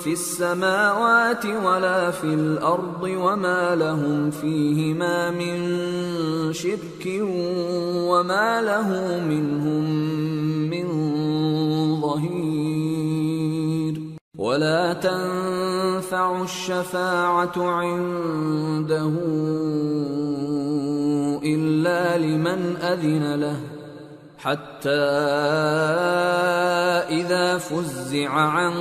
فِي السَّمَاوَاتِ وَلَا فِي الْأَرْضِ وَمَا لَهُمْ فِيهِمَا مِن شِرْكٍ وَمَا لَهُ مِنْهُم مِّن ظَهِيرٍ وَلَا تَنفَعُ الشَّفَاعَةُ عِندَهُ إِلَّا لِمَنْ أَذِنَ لَهُ حَتَّى إِذَا فُزِّعَ عَن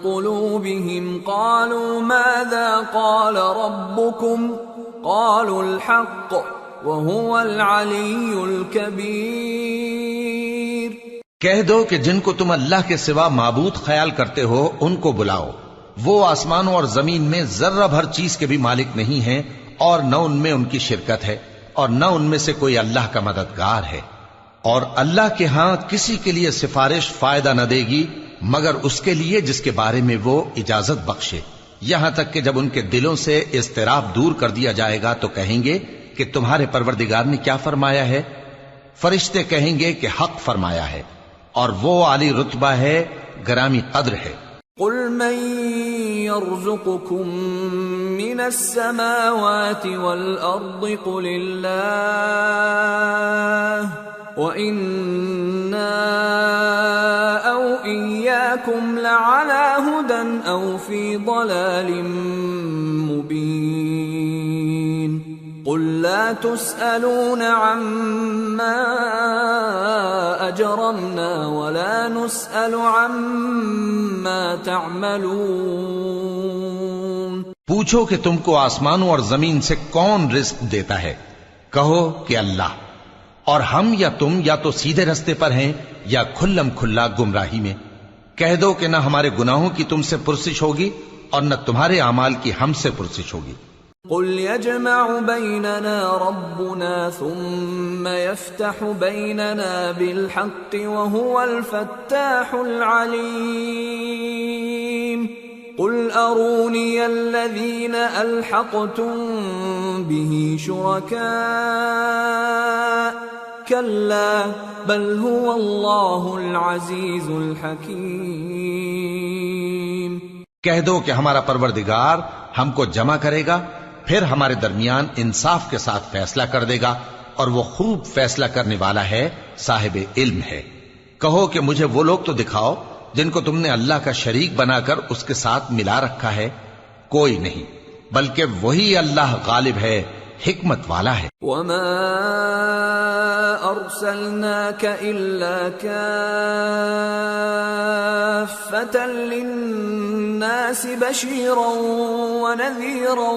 قُلُوبِهِمْ قَالُوا مَاذَا قَالَ رَبُّكُمْ قَالُوا الْحَقَّ وَهُوَ الْعَلِيُّ الْكَبِيرُ۔ کہہ دو کہ جن کو تم اللہ کے سوا معبود خیال کرتے ہو ان کو بلاؤ، وہ آسمانوں اور زمین میں ذرہ بھر چیز کے بھی مالک نہیں ہیں، اور نہ ان میں ان کی شرکت ہے، اور نہ ان میں سے کوئی اللہ کا مددگار ہے، اور اللہ کے ہاں کسی کے لیے سفارش فائدہ نہ دے گی مگر اس کے لیے جس کے بارے میں وہ اجازت بخشے، یہاں تک کہ جب ان کے دلوں سے اضطراب دور کر دیا جائے گا تو کہیں گے کہ تمہارے پروردگار نے کیا فرمایا ہے؟ فرشتے کہیں گے کہ حق فرمایا ہے، اور وہ عالی رتبہ ہے، گرامی قدر ہے۔ قُلْ مَن يَرْزُقُكُم مِّنَ السَّمَاوَاتِ وَالْأَرْضِ قُلِ اللَّهُ وَإِنَّا أَوْ إِيَّاكُمْ لَعَلَى هُدًى أَوْ فِي ضَلَالٍ مُّبِينٍ قُلْ لَا تُسْأَلُونَ عَمَّا أَجْرَمْنَا وَلَا نُسْأَلُ عَمَّا تَعْمَلُونَ۔ پوچھو کہ تم کو آسمانوں اور زمین سے کون رزق دیتا ہے؟ کہو کہ اللہ، اور ہم یا تم یا تو سیدھے رستے پر ہیں یا کھلم کھلا گمراہی میں۔ کہہ دو کہ نہ ہمارے گناہوں کی تم سے پرسش ہوگی اور نہ تمہارے اعمال کی ہم سے پرسش ہوگی۔ قُلْ يَجْمَعُ بَيْنَنَا رَبُّنَا ثُمَّ يَفْتَحُ بَيْنَنَا بِالْحَقِّ وَهُوَ الْفَتَّاحُ الْعَلِيمُ قُلْ أَرُونِيَ الَّذِينَ أَلْحَقْتُم بِهِ شُرَكَاءَ كَلَّا بَلْ هُوَ اللَّهُ الْعَزِيزُ الْحَكِيمُ۔ کہہ دو کہ ہمارا پروردگار ہم کو جمع کرے گا، پھر ہمارے درمیان انصاف کے ساتھ فیصلہ کر دے گا، اور وہ خوب فیصلہ کرنے والا ہے، صاحب علم ہے۔ کہو کہ مجھے وہ لوگ تو دکھاؤ جن کو تم نے اللہ کا شریک بنا کر اس کے ساتھ ملا رکھا ہے، کوئی نہیں، بلکہ وہی اللہ غالب ہے، حکمت والا ہے۔ وَمَا أَرْسَلْنَاكَ إِلَّا كَافَّةً لِلنَّاسِ بَشِيرًا وَنَذِيرًا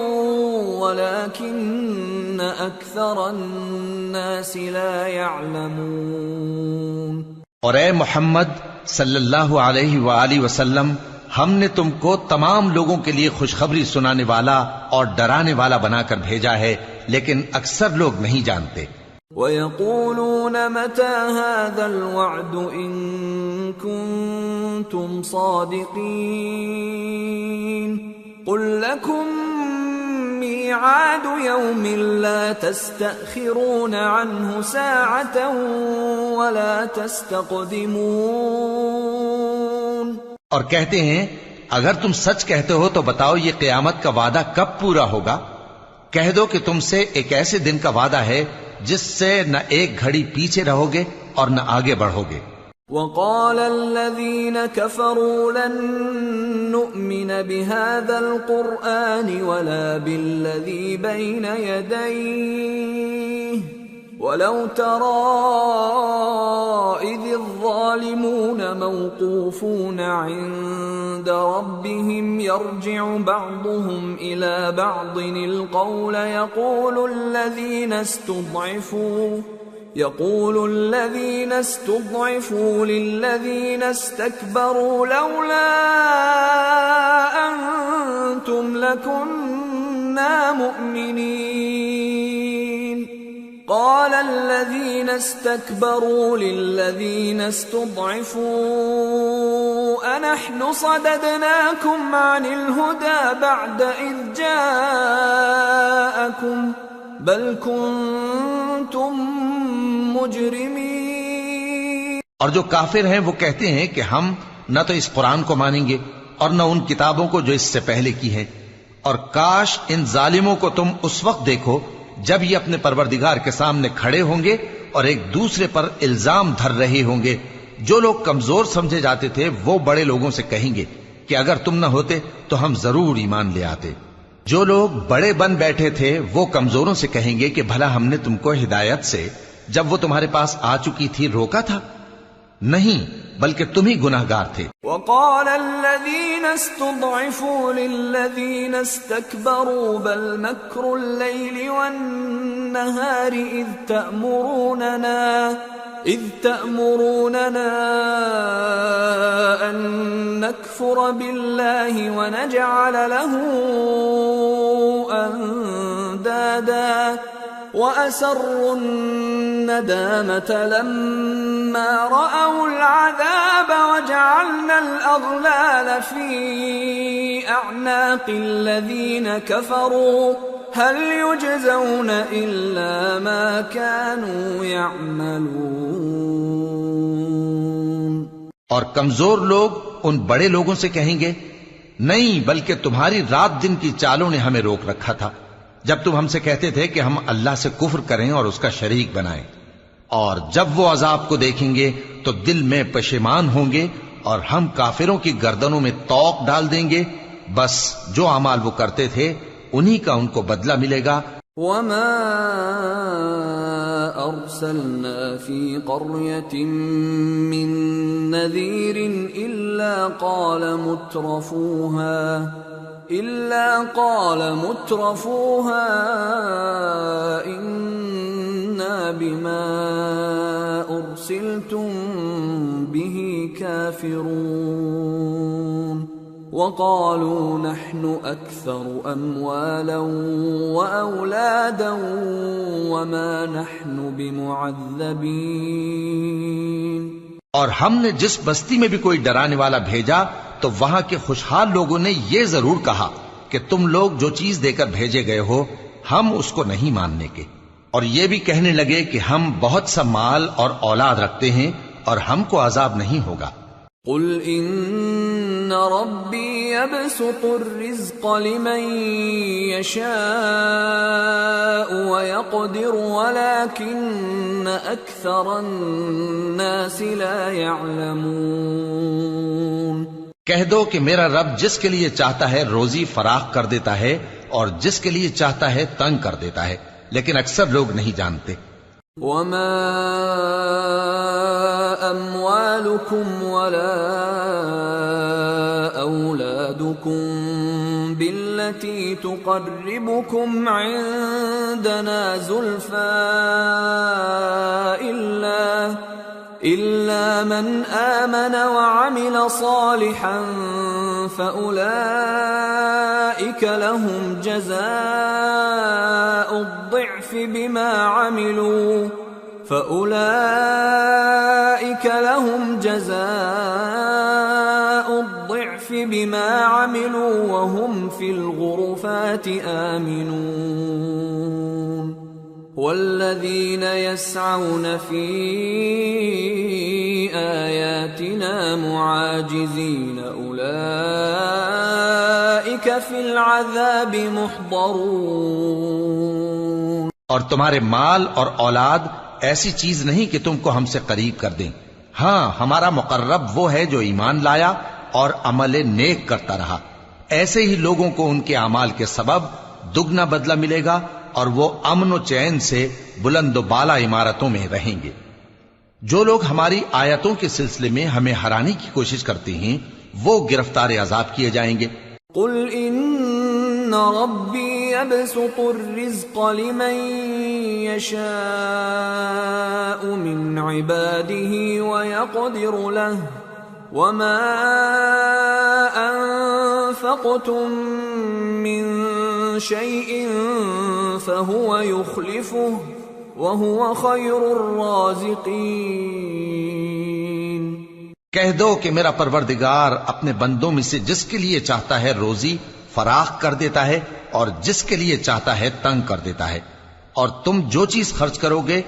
وَلَكِنَّ أَكْثَرَ النَّاسِ لَا يَعْلَمُونَ۔ اور اے محمد صلی اللہ علیہ وآلہ وسلم، ہم نے تم کو تمام لوگوں کے لیے خوشخبری سنانے والا اور ڈرانے والا بنا کر بھیجا ہے، لیکن اکثر لوگ نہیں جانتے۔ وَيَقُولُونَ مَتَى هَذَا الْوَعْدُ إِن كُنتُمْ صَادِقِينَ قُل لَّكُم مِّيعَادُ يَوْمٍ لَّا تَسْتَأْخِرُونَ عَنْهُ سَاعَةً وَلَا تَسْتَقْدِمُونَ۔ اور کہتے ہیں اگر تم سچ کہتے ہو تو بتاؤ یہ قیامت کا وعدہ کب پورا ہوگا؟ کہہ دو کہ تم سے ایک ایسے دن کا وعدہ ہے جس سے نہ ایک گھڑی پیچھے رہو گے اور نہ آگے بڑھو گے۔ وَقَالَ الَّذِينَ كَفَرُوا لَن نُّؤْمِنَ بِهَذَا الْقُرْآنِ وَلَا بِالَّذِي بَيْنَ يَدَيْهِ وَلَوْ تَرَىٰ إِذِ الظَّالِمُونَ موقوفون عند ربهم يرجع بعضهم إلى بعض القول يقول الذين استضعفوا للذين استكبروا لولا أنتم لكنا مؤمنين قال الذين استكبروا للذين استضعفوا أنحن صددناكم عن الهدى بعد إذ جاءكم بل كنتم مجرمين۔ اور جو کافر ہیں وہ کہتے ہیں کہ ہم نہ تو اس قرآن کو مانیں گے اور نہ ان کتابوں کو جو اس سے پہلے کی ہیں، اور کاش ان ظالموں کو تم اس وقت دیکھو جب یہ اپنے پروردگار کے سامنے کھڑے ہوں گے اور ایک دوسرے پر الزام دھر رہے ہوں گے۔ جو لوگ کمزور سمجھے جاتے تھے وہ بڑے لوگوں سے کہیں گے کہ اگر تم نہ ہوتے تو ہم ضرور ایمان لے آتے۔ جو لوگ بڑے بن بیٹھے تھے وہ کمزوروں سے کہیں گے کہ بھلا ہم نے تم کو ہدایت سے جب وہ تمہارے پاس آ چکی تھی روکا تھا؟ نہیں، بلکہ تم ہی گناہگار تھے۔ وقال الذين استضعفوا للذين استكبروا بل مكر الليل والنهار إذ تأمروننا أن نكفر بالله ونجعل له أندادا وَأَسَرُّوا النَّدَامَةَ لَمَّا رَأَوُا الْعَذَابَ وَجَعَلْنَا الْأَغْلَالَ فِي أَعْنَاقِ الَّذِينَ كَفَرُوا هَلْ يُجْزَوْنَ إِلَّا مَا كَانُوا يَعْمَلُونَ۔ اور کمزور لوگ ان بڑے لوگوں سے کہیں گے نہیں، بلکہ تمہاری رات دن کی چالوں نے ہمیں روک رکھا تھا جب تم ہم سے کہتے تھے کہ ہم اللہ سے کفر کریں اور اس کا شریک بنائیں، اور جب وہ عذاب کو دیکھیں گے تو دل میں پشیمان ہوں گے اور ہم کافروں کی گردنوں میں طوق ڈال دیں گے۔ بس جو اعمال وہ کرتے تھے انہی کا ان کو بدلہ ملے گا۔ وَمَا أَرْسَلْنَا فِي قَرْيَةٍ مِّن نَّذِيرٍ إِلَّا قال مترفوها إنا بما أرسلتم به كافرون وقالوا نحن أكثر أموالا وأولادا وما نحن بمعذبين۔ اور ہم نے جس بستی میں بھی کوئی ڈرانے والا بھیجا تو وہاں کے خوشحال لوگوں نے یہ ضرور کہا کہ تم لوگ جو چیز دے کر بھیجے گئے ہو ہم اس کو نہیں ماننے کے، اور یہ بھی کہنے لگے کہ ہم بہت سا مال اور اولاد رکھتے ہیں اور ہم کو عذاب نہیں ہوگا۔ قل ان ربی یبسط الرزق لمن یشاء ویقدر ولكن اکثر الناس لا يعلمون۔ کہہ دو کہ میرا رب جس کے لیے چاہتا ہے روزی فراخ کر دیتا ہے اور جس کے لیے چاہتا ہے تنگ کر دیتا ہے، لیکن اکثر لوگ نہیں جانتے۔ وما اموالكم ولا اولادكم بالتي تقربكم عندنا زلفى إلا من آمن وعمل صالحا فأولئك لهم جزاء الضعف بما عملوا وهم في الغرفات آمنون والذين يسعون في آياتنا معاجزين أولئك في العذاب محضرون. اور تمہارے مال اور اولاد ایسی چیز نہیں کہ تم کو ہم سے قریب کر دیں. ہاں، ہمارا مقرب وہ ہے جو ایمان لایا اور عمل نیک کرتا رہا. ایسے ہی لوگوں کو ان کے اعمال کے سبب دگنا بدلہ ملے گا اور وہ امن و چین سے بلند و بالا عمارتوں میں رہیں گے. جو لوگ ہماری آیتوں کے سلسلے میں ہمیں ہرانے کی کوشش کرتے ہیں وہ گرفتار عذاب کیے جائیں گے. قل ان ربی یبسط الرزق لمن یشاء من عباده ویقدر له وما انفقتم من شيء فهو يخلفه وهو خير الرازقين. کہہ دو کہ میرا پروردگار اپنے بندوں میں سے جس کے لیے چاہتا ہے روزی فراخ کر دیتا ہے اور جس کے لیے چاہتا ہے تنگ کر دیتا ہے، اور تم جو چیز خرچ کرو گے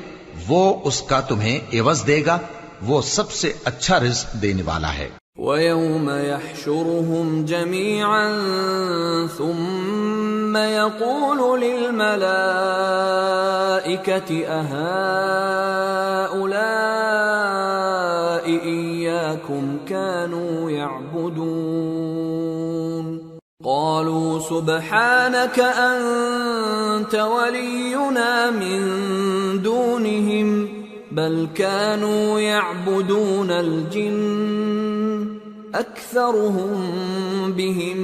وہ اس کا تمہیں عوض دے گا. وہ سب سے اچھا رزق دینے والا ہے. وَيَوْمَ يَحْشُرُهُمْ جَمِيعًا ثُمَّ يَقُولُ لِلْمَلَائِكَةِ أَهَؤُلَاءِ إِيَّاكُمْ كَانُوا يَعْبُدُونَ قَالُوا سُبْحَانَكَ أَنْتَ وَلِيُّنَا مِنْ دُونِهِمْ بل كانوا يعبدون الجن أكثرهم بهم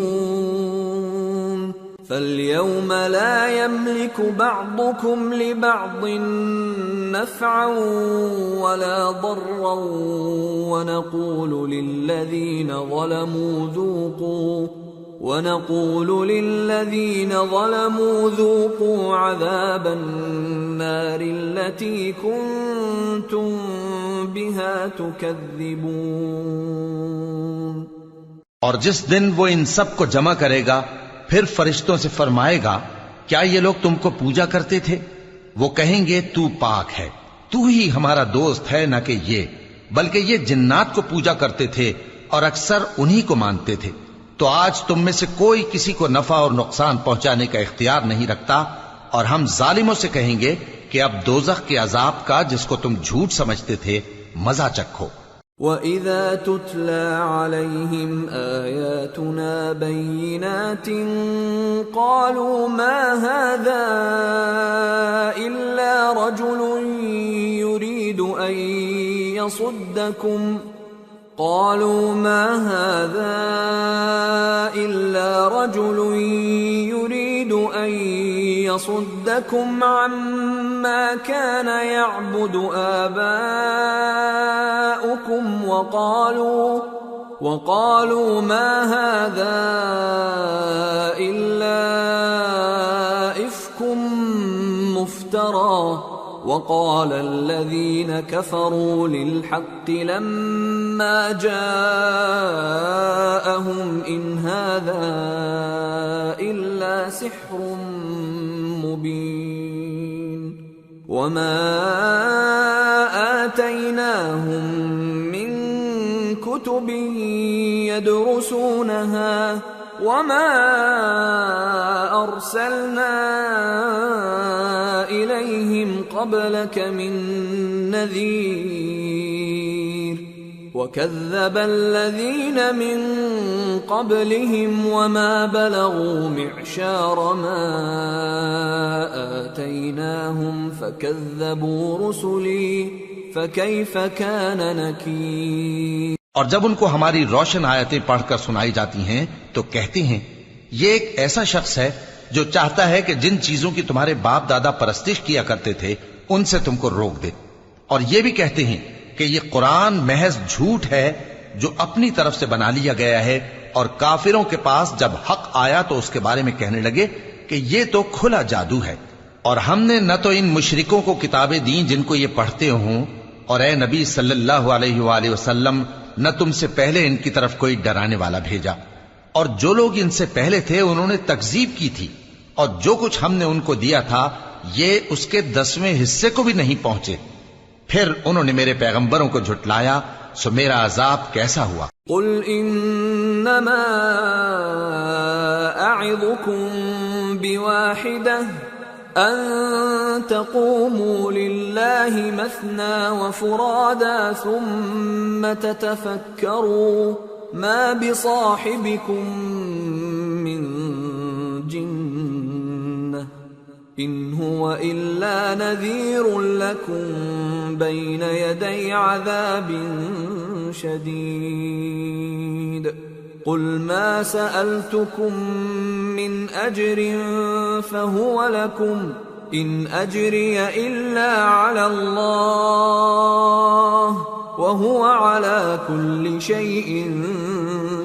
مؤمنون فاليوم لا يملك بعضكم لبعض نفعا ولا ضرا ونقول للذين ظلموا ذوقوا عذاب النار التي كنتم بها تكذبون. اور جس دن وہ ان سب کو جمع کرے گا پھر فرشتوں سے فرمائے گا کیا یہ لوگ تم کو پوجا کرتے تھے؟ وہ کہیں گے تو پاک ہے، تو ہی ہمارا دوست ہے، نہ کہ یہ، بلکہ یہ جنات کو پوجا کرتے تھے اور اکثر انہی کو مانتے تھے. تو آج تم میں سے کوئی کسی کو نفع اور نقصان پہنچانے کا اختیار نہیں رکھتا، اور ہم ظالموں سے کہیں گے کہ اب دوزخ کے عذاب کا جس کو تم جھوٹ سمجھتے تھے مزہ چکھو. وَإِذَا تُتْلَى عَلَيْهِمْ آيَاتُنَا بَيِّنَاتٍ قَالُوا مَا هَذَا إِلَّا رَجُلٌ يُرِيدُ أَن يصدكم عما كان يعبد آباؤكم وقالوا ما هذا إلا إفك مفترى وقال الذين كفروا للحق لما جاءهم إن هذا إلا سحر مبين وما آتيناهم من كتب يدرسونها وما أرسلنا إليهم قبلك من نذير وكذب الذين من قبلهم وما بلغوا معشار ما آتيناهم فكذبوا رسلي فكيف كان نكير. اور جب ان کو ہماری روشن آیتیں پڑھ کر سنائی جاتی ہیں تو کہتے ہیں یہ ایک ایسا شخص ہے جو چاہتا ہے کہ جن چیزوں کی تمہارے باپ دادا پرستش کیا کرتے تھے ان سے تم کو روک دے. اور یہ بھی کہتے ہیں کہ یہ قرآن محض جھوٹ ہے جو اپنی طرف سے بنا لیا گیا ہے، اور کافروں کے پاس جب حق آیا تو اس کے بارے میں کہنے لگے کہ یہ تو کھلا جادو ہے۔ اور ہم نے نہ تو ان مشرکوں کو کتابیں دیں جن کو یہ پڑھتے ہوں، اور اے نبی صلی اللہ علیہ وآلہ وسلم نہ تم سے پہلے ان کی طرف کوئی ڈرانے والا بھیجا، اور جو لوگ ان سے پہلے تھے انہوں نے تکذیب کی تھی، اور جو کچھ ہم نے ان کو دیا تھا یہ اس کے 10ویں حصے کو بھی نہیں پہنچے۔ پھر انہوں نے میرے پیغمبروں کو جھٹلایا، سو میرا عذاب کیسا ہوا۔ قل انما اعظكم بواحدة ان تقوموا لله مثنى وفرادا ثم تتفكروا ما بصاحبكم من جنة ان هو الا نذير لكم بين يدي عذاب شديد قل ما سألتكم من أجر فهو لكم إن أجري إلا على الله وهو على كل شيء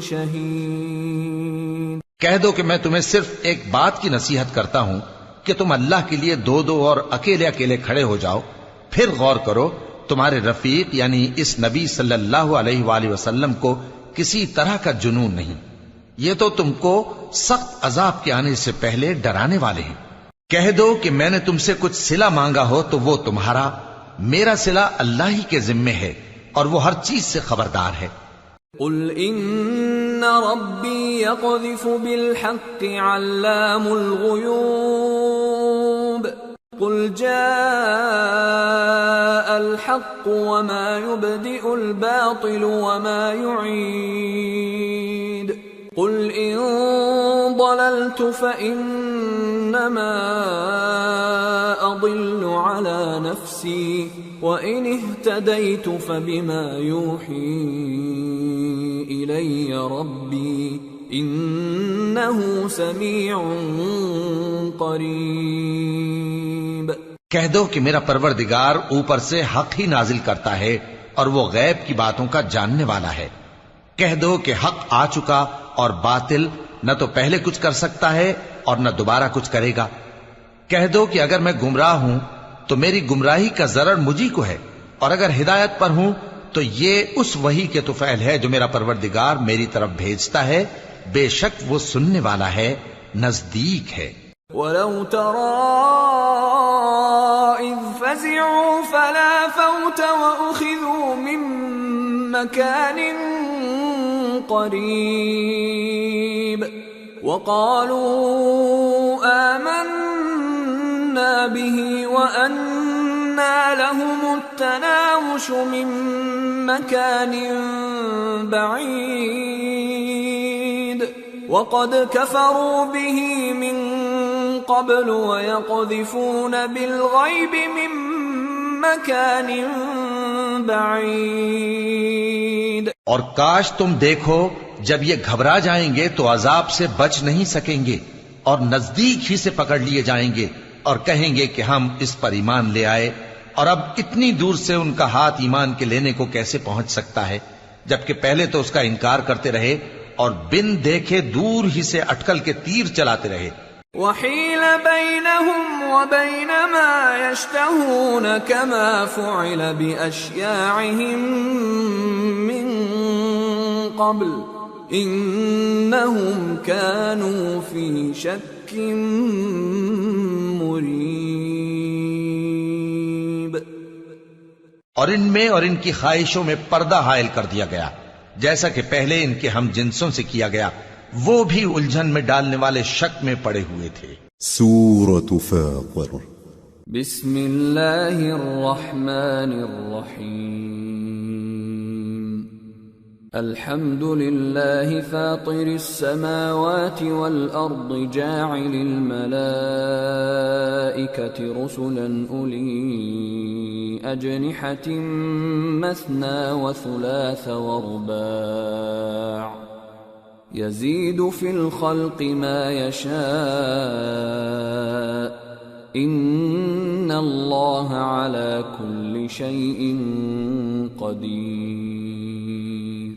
شهيد۔ کہہ دو کہ میں تمہیں صرف ایک بات کی نصیحت کرتا ہوں کہ تم اللہ کے لیے دو دو اور اکیلے اکیلے کھڑے ہو جاؤ، پھر غور کرو تمہارے رفیق یعنی اس نبی صلی اللہ علیہ وآلہ وسلم کو کسی طرح کا جنون نہیں، یہ تو تم کو سخت عذاب کے آنے سے پہلے ڈرانے والے ہیں۔ کہہ دو کہ میں نے تم سے کچھ صلہ مانگا ہو تو وہ تمہارا، میرا صلہ اللہ ہی کے ذمے ہے اور وہ ہر چیز سے خبردار ہے۔ قل ان ربی یقذف بالحق علام الغیوب قل جاء الحق وما يبدئ الباطل وما يعيد قل إن ضللت فإنما أضل على نفسي وإن اهتديت فبما يوحي إلي ربي إنه سميع قريب۔ کہہ دو کہ میرا پروردگار اوپر سے حق ہی نازل کرتا ہے اور وہ غیب کی باتوں کا جاننے والا ہے۔ کہہ دو کہ حق آ چکا اور باطل نہ تو پہلے کچھ کر سکتا ہے اور نہ دوبارہ کچھ کرے گا۔ کہہ دو کہ اگر میں گمراہ ہوں تو میری گمراہی کا ضرر مجھی کو ہے، اور اگر ہدایت پر ہوں تو یہ اس وحی کے طفیل ہے جو میرا پروردگار میری طرف بھیجتا ہے، بے شک وہ سننے والا ہے، نزدیک ہے۔ وَلَوْ تَرَىٰ إِذْ فَزِعُوا فَلَا فَوْتَ وَأُخِذُوا مِن مَّكَانٍ قَرِيبٍ وَقَالُوا آمَنَّا بِهِ وَأَنَّىٰ لَهُمُ التَّنَاوُشُ مِن مَّكَانٍ بَعِيدٍ وَقَدْ كَفَرُوا بِهِ مِن قبل ويقذفون بالغيب من مكان بعيد۔ اور کاش تم دیکھو جب یہ گھبرا جائیں گے تو عذاب سے بچ نہیں سکیں گے اور نزدیک ہی سے پکڑ لیے جائیں گے اور کہیں گے کہ ہم اس پر ایمان لے آئے، اور اب اتنی دور سے ان کا ہاتھ ایمان کے لینے کو کیسے پہنچ سکتا ہے، جبکہ پہلے تو اس کا انکار کرتے رہے اور بن دیکھے دور ہی سے اٹکل کے تیر چلاتے رہے۔ وحيل بينهم وبين ما يشتهون كما فعل بأشياعهم من قبل إنهم كانوا في شك مريب۔ اور ان میں اور ان کی خواہشوں میں پردہ حائل کر دیا گیا، جیسا کہ پہلے ان کے ہم جنسوں سے کیا گیا، وہ بھی الجھن میں ڈالنے والے شک میں پڑے ہوئے تھے۔ سورة فاطر بسم اللہ الرحمن الرحیم الحمد للہ فاطر السماوات والارض جاعل الملائکة رسلا اولی اجنحة مثنى وثلاث ورباع يزيد في الخلق ما يشاء إن الله على كل شيء قدير.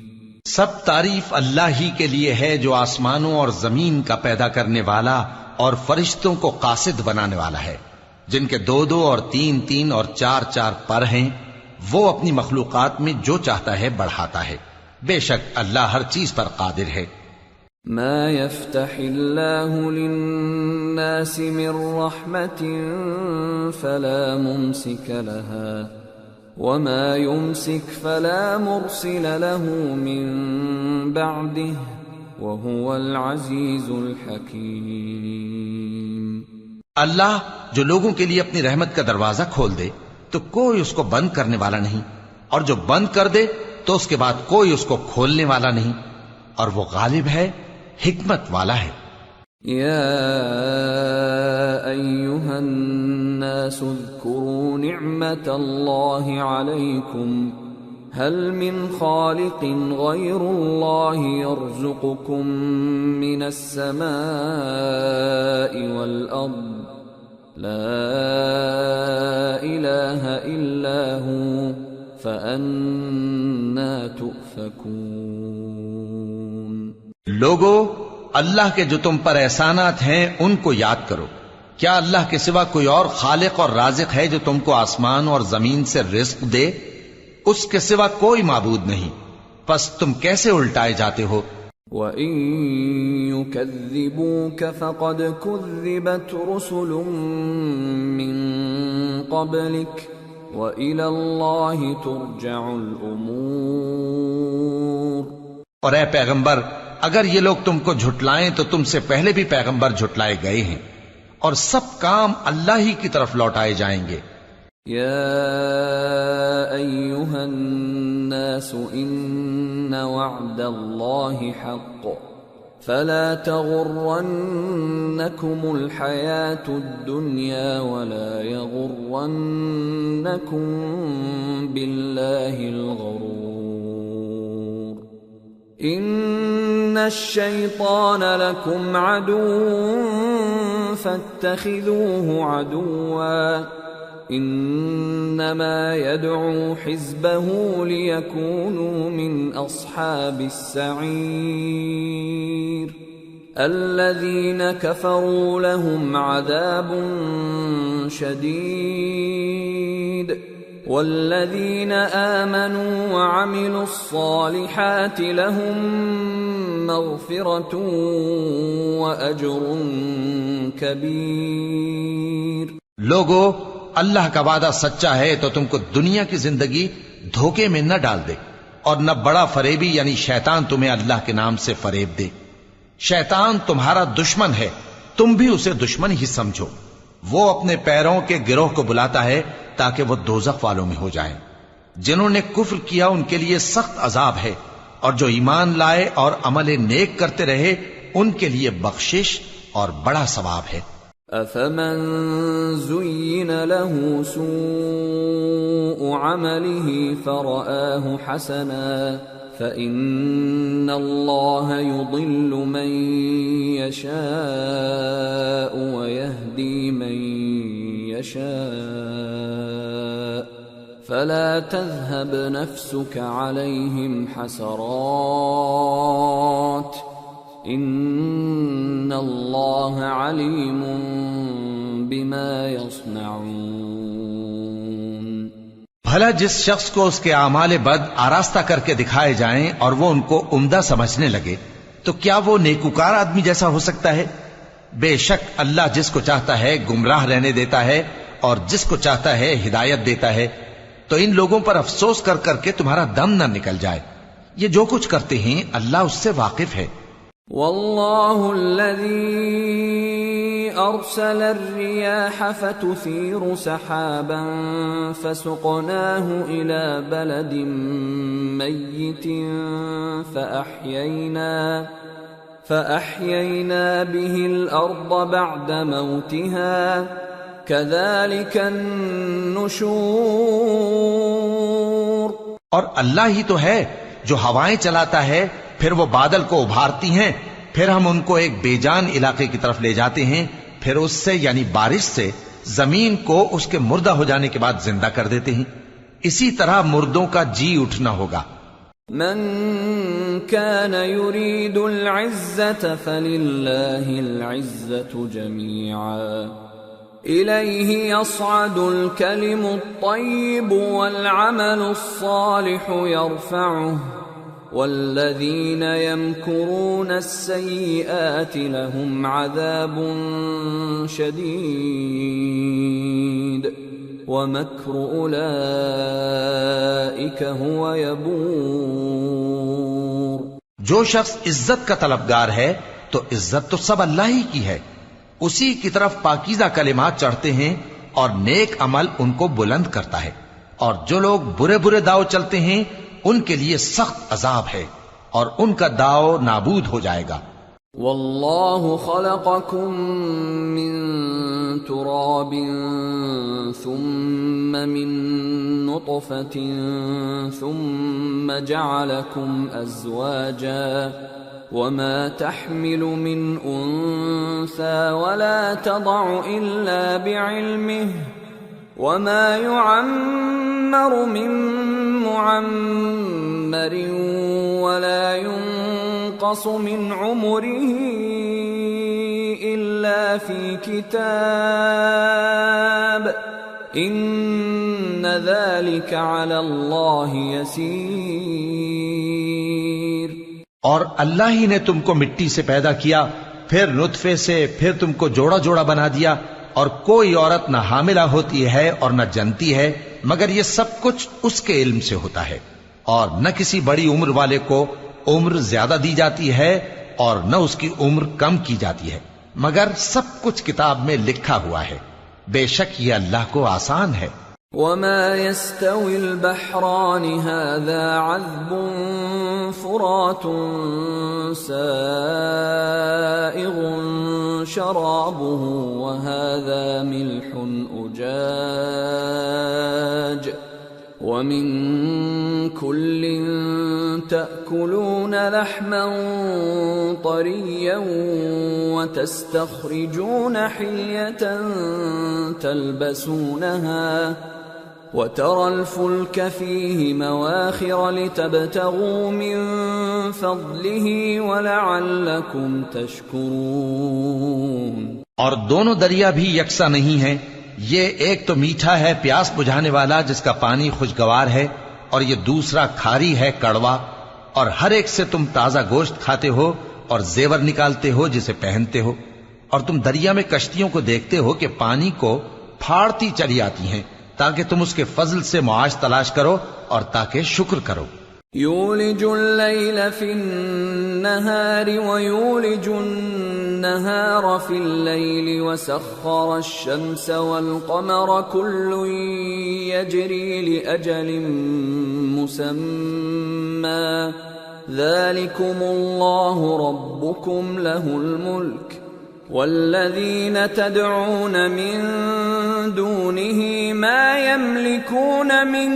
سب تعریف اللہ ہی کے لیے ہے جو آسمانوں اور زمین کا پیدا کرنے والا اور فرشتوں کو قاصد بنانے والا ہے، جن کے 2 اور 3 اور 4 پر ہیں. وہ اپنی مخلوقات میں جو چاہتا ہے بڑھاتا ہے. بے شک اللہ ہر چیز پر قادر ہے. ما يفتح الله للناس من رحمة فلا ممسك لها وما يمسك فلا مرسل له من بعده وهو العزيز الحكيم. اللہ جو لوگوں کے لیے اپنی رحمت کا دروازہ کھول دے تو کوئی اس کو بند کرنے والا نہیں، اور جو بند کر دے تو اس کے بعد کوئی اس کو کھولنے والا نہیں، اور وہ غالب ہے، حکمت والا ہے. یا ایھا الناس اذکروا نعمت اللہ علیکم هل من خالق غیر اللہ یرزقکم من السماء والارض لا الہ الا هو فأنا تؤفکون. لوگو، اللہ کے جو تم پر احسانات ہیں ان کو یاد کرو. کیا اللہ کے سوا کوئی اور خالق اور رازق ہے جو تم کو آسمان اور زمین سے رزق دے؟ اس کے سوا کوئی معبود نہیں. پس تم کیسے الٹائے جاتے ہو؟ وَإِن يُكَذِّبُوكَ فَقَدْ كُذِّبَتْ رُسُلٌ مِّن قَبْلِكَ وَإِلَى اللَّهِ تُرْجَعُ الْأُمُورُ. اور اے پیغمبر، اگر یہ لوگ تم کو جھٹلائیں تو تم سے پہلے بھی پیغمبر جھٹلائے گئے ہیں، اور سب کام اللہ ہی کی طرف لوٹائے جائیں گے. یا ایھا الناس ان وعد اللہ حق فلا تغرنکم الحیاة الدنیا ولا یغرنکم باللہ الغرور. ان الشیطان لکم عدو فاتخذوه عدوا انما يدعو حزبه ليكونوا من اصحاب السعير. الذين كفروا لهم عذاب شديد والذين آمنوا وعملوا الصالحات لهم مغفرة وأجر كبير. لوگو، اللہ کا وعدہ سچا ہے تو تم کو دنیا کی زندگی دھوکے میں نہ ڈال دے، اور نہ بڑا فریبی یعنی شیطان تمہیں اللہ کے نام سے فریب دے. شیطان تمہارا دشمن ہے، تم بھی اسے دشمن ہی سمجھو. وہ اپنے پیروں کے گروہ کو بلاتا ہے تاکہ وہ دوزخ والوں میں ہو جائیں. جنہوں نے کفر کیا ان کے لیے سخت عذاب ہے، اور جو ایمان لائے اور عمل نیک کرتے رہے ان کے لیے بخشش اور بڑا ثواب ہے. افمن زین له سوء عمله فرآه حسنا فإن الله يضل من يشاء ويهدي من يشاء فلا تذهب نفسك عليهم حسرات ان اللہ علیم بما یصنعون. بھلا جس شخص کو اس کے اعمال بد آراستہ کر کے دکھائے جائیں اور وہ ان کو عمدہ سمجھنے لگے تو کیا وہ نیکوکار آدمی جیسا ہو سکتا ہے؟ بے شک اللہ جس کو چاہتا ہے گمراہ رہنے دیتا ہے اور جس کو چاہتا ہے ہدایت دیتا ہے. تو ان لوگوں پر افسوس کر کر کے تمہارا دم نہ نکل جائے. یہ جو کچھ کرتے ہیں اللہ اس سے واقف ہے. واللہ الذی ارسل الرياح فتثير سحابا فسقناه الى بلد ميت فأحيينا به الارض بعد موتها كذلك النشور. اور اللہ ہی تو ہے جو ہوائیں چلاتا ہے، پھر وہ بادل کو ابھارتی ہیں، پھر ہم ان کو ایک بے جان علاقے کی طرف لے جاتے ہیں، پھر اس سے یعنی بارش سے زمین کو اس کے مردہ ہو جانے کے بعد زندہ کر دیتے ہیں. اسی طرح مردوں کا جی اٹھنا ہوگا۔ من كان يريد العزة فلله العزة جميعا إليه يصعد الكلم الطيب والعمل الصالح يرفعه والذين يمكرون السيئات لهم عذاب شديد ومكر أولئك هو يبور۔ جو شخص عزت کا طلبگار ہے تو عزت تو سب اللہ ہی کی ہے، اسی کی طرف پاکیزہ کلمات چڑھتے ہیں اور نیک عمل ان کو بلند کرتا ہے، اور جو لوگ برے برے داؤ چلتے ہیں ان کے لیے سخت عذاب ہے اور ان کا داؤ نابود ہو جائے گا۔ واللہ خلقکم من تراب ثم من نطفة ثم جعلکم ازواجا وما تحمل من انثى ولا تضع الا بعلمه وما يعمر من معمر ولا ينقص من عمره إلا في كتاب إن ذلك على الله يسير۔ اور اللہ ہی نے تم کو مٹی سے پیدا کیا، پھر نطفے سے، پھر تم کو جوڑا جوڑا بنا دیا، اور کوئی عورت نہ حاملہ ہوتی ہے اور نہ جنتی ہے مگر یہ سب کچھ اس کے علم سے ہوتا ہے، اور نہ کسی بڑی عمر والے کو عمر زیادہ دی جاتی ہے اور نہ اس کی عمر کم کی جاتی ہے، مگر سب کچھ کتاب میں لکھا ہوا ہے۔ بے شک یہ اللہ کو آسان ہے۔ وما يستوي البحران هذا عذب فرات سائغ شرابه وهذا ملح أجاج ومن كل تأكلون لحما طريا وتستخرجون حلية تلبسونها وترى الفلك فيه مواخر لتبتغوا من فضله ولعلكم تشكرون۔ اور دونوں دریا بھی یکساں نہیں ہیں، یہ ایک تو میٹھا ہے پیاس بجھانے والا جس کا پانی خوشگوار ہے، اور یہ دوسرا کھاری ہے کڑوا، اور ہر ایک سے تم تازہ گوشت کھاتے ہو اور زیور نکالتے ہو جسے پہنتے ہو، اور تم دریا میں کشتیوں کو دیکھتے ہو کہ پانی کو پھاڑتی چلی آتی ہیں تاکہ تم اس کے فضل سے معاش تلاش کرو اور تاکہ شکر کرو۔ یولج اللیل فی النہار ویولج النہار فی اللیل وسخر الشمس والقمر کل یجری لأجل مسمى ذلكم اللہ ربکم له الملک والذین تدعون من دونه ما يملكون من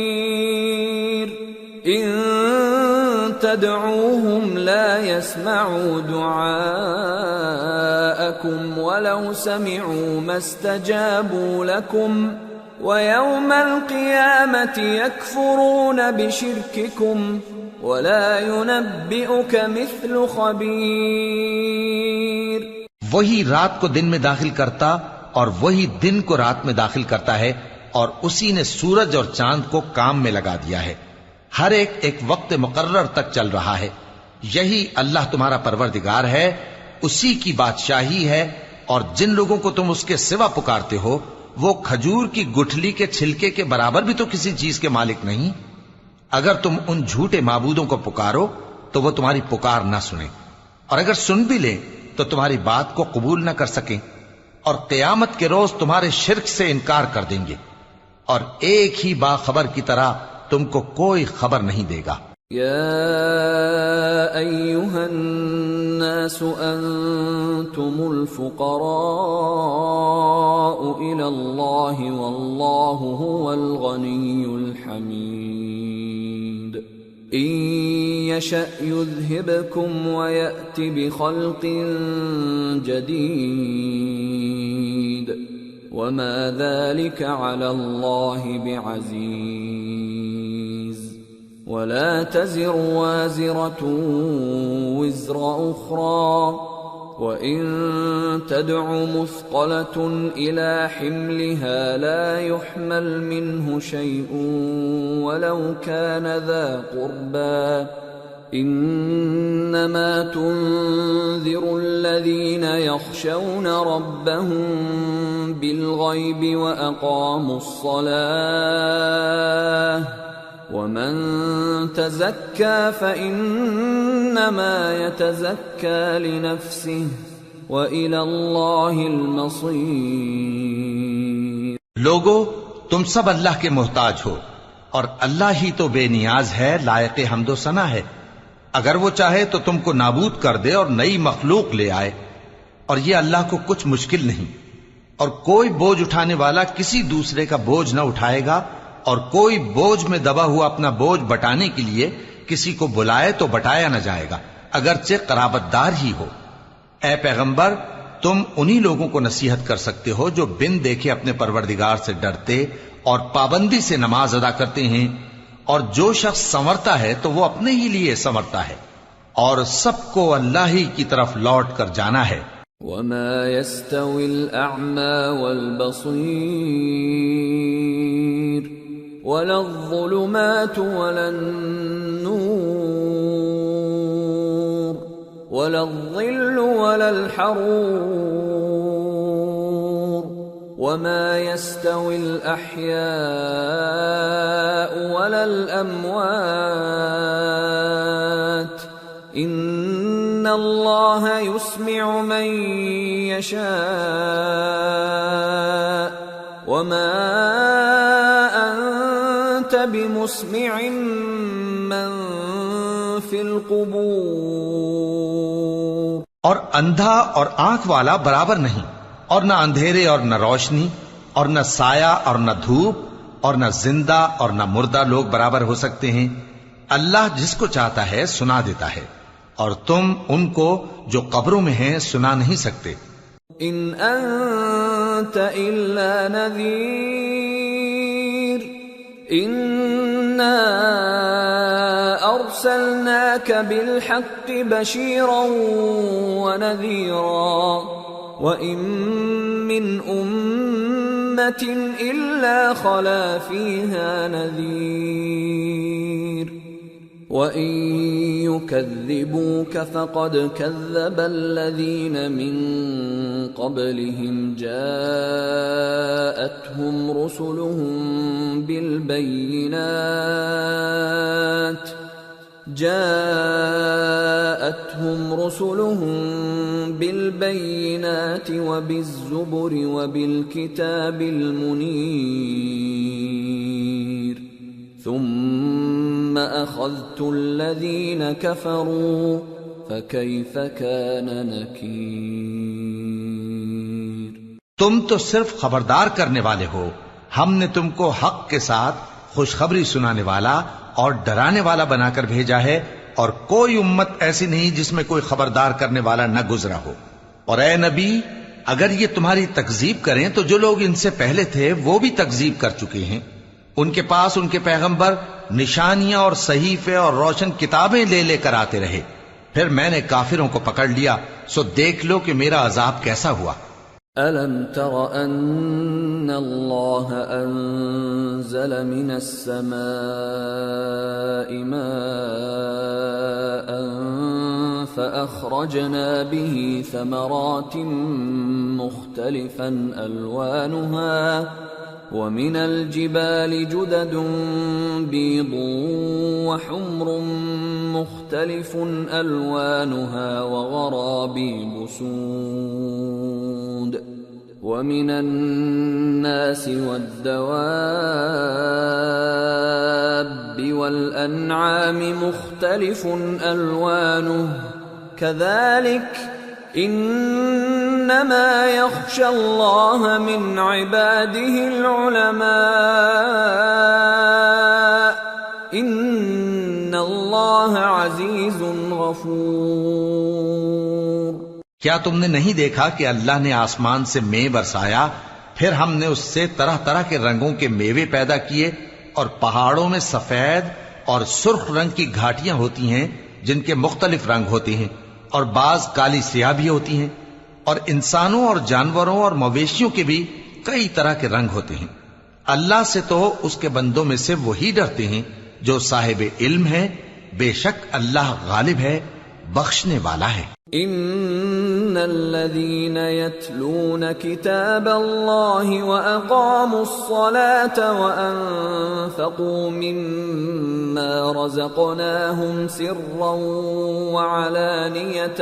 قطمیر ان تدعوهم لا يسمعوا دعاءكم ولو سمعوا ما استجابوا لكم ويوم القيامة يكفرون بشرككم ولا ينبئك مثل خبير۔ وہی رات کو دن میں داخل کرتا اور وہی دن کو رات میں داخل کرتا ہے، اور اسی نے سورج اور چاند کو کام میں لگا دیا ہے، ہر ایک ایک وقت مقرر تک چل رہا ہے۔ یہی اللہ تمہارا پروردگار ہے، اسی کی بادشاہی ہے، اور جن لوگوں کو تم اس کے سوا پکارتے ہو وہ کھجور کی گٹھلی کے چھلکے کے برابر بھی تو کسی چیز کے مالک نہیں۔ اگر تم ان جھوٹے معبودوں کو پکارو تو وہ تمہاری پکار نہ سنیں، اور اگر سن بھی لیں تو تمہاری بات کو قبول نہ کر سکیں، اور قیامت کے روز تمہارے شرک سے انکار کر دیں گے، اور ایک ہی باخبر کی طرح تم کو کوئی خبر نہیں دے گا۔ یا ایھا الناس انتم الفقراء الی اللہ واللہ هو الغنی الحمید ان یشأ یذھبکم ویأت بخلق جدید وما ذلك على الله بعزيز ولا تزر وازرة وزر أخرى وإن تدع مثقلة إلى حملها لا يحمل منه شيء ولو كان ذا قربى إنما تنذر الذين يخشون ربهم بالغيب وأقاموا الصلاة ومن تزكى فإنما يتزكى لنفسه وإلى الله المصير. لوگو تم سب اللہ کے محتاج ہو اور اللہ ہی تو بے نیاز ہے، لائق حمد و ثنا ہے. اگر وہ چاہے تو تم کو نابود کر دے اور نئی مخلوق لے آئے، اور یہ اللہ کو کچھ مشکل نہیں. اور کوئی بوجھ اٹھانے والا کسی دوسرے کا بوجھ نہ اٹھائے گا، اور کوئی بوجھ میں دبا ہوا اپنا بوجھ بٹانے کے لیے کسی کو بلائے تو بٹایا نہ جائے گا، اگرچہ قرابت دار ہی ہو. اے پیغمبر، تم انہی لوگوں کو نصیحت کر سکتے ہو جو بن دیکھے اپنے پروردگار سے ڈرتے اور پابندی سے نماز ادا کرتے ہیں، اور جو شخص سنورتا ہے تو وہ اپنے ہی لیے سنورتا ہے، اور سب کو اللہ ہی کی طرف لوٹ کر جانا ہے. وما يستوي الأعمى والبصير ولا الظلمات ولا النور ولا الظل ولا الحرور وما يستوي الأحياء ولا الأموات إن الله يسمع من يشاء وما أنت بمسمع من في القبور. اور اندھا اور آنکھ والا برابر نہیں، اور نہ اندھیرے اور نہ روشنی، اور نہ سایہ اور نہ دھوپ، اور نہ زندہ اور نہ مردہ لوگ برابر ہو سکتے ہیں. اللہ جس کو چاہتا ہے سنا دیتا ہے، اور تم ان کو جو قبروں میں ہیں سنا نہیں سکتے. ان انت الا نذیر انا ارسلناک بالحق بشیرا ونذیرا وَإِن مِّنْ أُمَّةٍ إِلَّا خَلَا فِيهَا نَذِيرٌ وَإِن يُكَذِّبُوكَ فَقَدْ كَذَّبَ الَّذِينَ مِن قَبْلِهِمْ جَاءَتْهُمْ رُسُلُهُم بالبينات وبالزبر وبالكتاب المنير ثم أخذت الذين كفروا فكيف كان نكير. تم تو صرف خبردار کرنے والے ہو، ہم نے تم کو حق کے ساتھ خوشخبری سنانے والا اور ڈرانے والا بنا کر بھیجا ہے، اور کوئی امت ایسی نہیں جس میں کوئی خبردار کرنے والا نہ گزرا ہو. اور اے نبی، اگر یہ تمہاری تکذیب کریں تو جو لوگ ان سے پہلے تھے وہ بھی تکذیب کر چکے ہیں. ان کے پاس ان کے پیغمبر نشانیاں اور صحیفے اور روشن کتابیں لے لے کر آتے رہے، پھر میں نے کافروں کو پکڑ لیا، سو دیکھ لو کہ میرا عذاب کیسا ہوا. أَلَمْ تَرَ أَنَّ اللَّهَ أَنزَلَ مِنَ السَّمَاءِ مَاءً فَأَخْرَجْنَا بِهِ ثَمَرَاتٍ مُخْتَلِفًا أَلْوَانُهَا وَمِنَ الْجِبَالِ جُدَدٌ بِيضٌ وَحُمْرٌ مُخْتَلِفٌ أَلْوَانُهَا وَغَرَابِيبُ سُودٌ وَمِنَ النَّاسِ وَالدَّوَابِّ وَالْأَنْعَامِ مُخْتَلِفٌ أَلْوَانُهُ كَذَلِكَ إِنَّمَا يَخْشَى اللَّهَ مِنْ عِبَادِهِ الْعُلَمَاءُ إِنَّ اللَّهَ عَزِيزٌ غَفُورٌ. کیا تم نے نہیں دیکھا کہ اللہ نے آسمان سے مے برسایا، پھر ہم نے اس سے طرح طرح کے رنگوں کے میوے پیدا کیے، اور پہاڑوں میں سفید اور سرخ رنگ کی گھاٹیاں ہوتی ہیں جن کے مختلف رنگ ہوتے ہیں، اور بعض کالی سیاہ بھی ہوتی ہیں، اور انسانوں اور جانوروں اور مویشیوں کے بھی کئی طرح کے رنگ ہوتے ہیں۔ اللہ سے تو اس کے بندوں میں سے وہی ڈرتے ہیں جو صاحب علم ہے، بے شک اللہ غالب ہے، بخشنے والا ہے۔ ان الذين يتلون كتاب الله واقاموا الصلاه وانفقوا مما رزقناهم سرا وعلانيه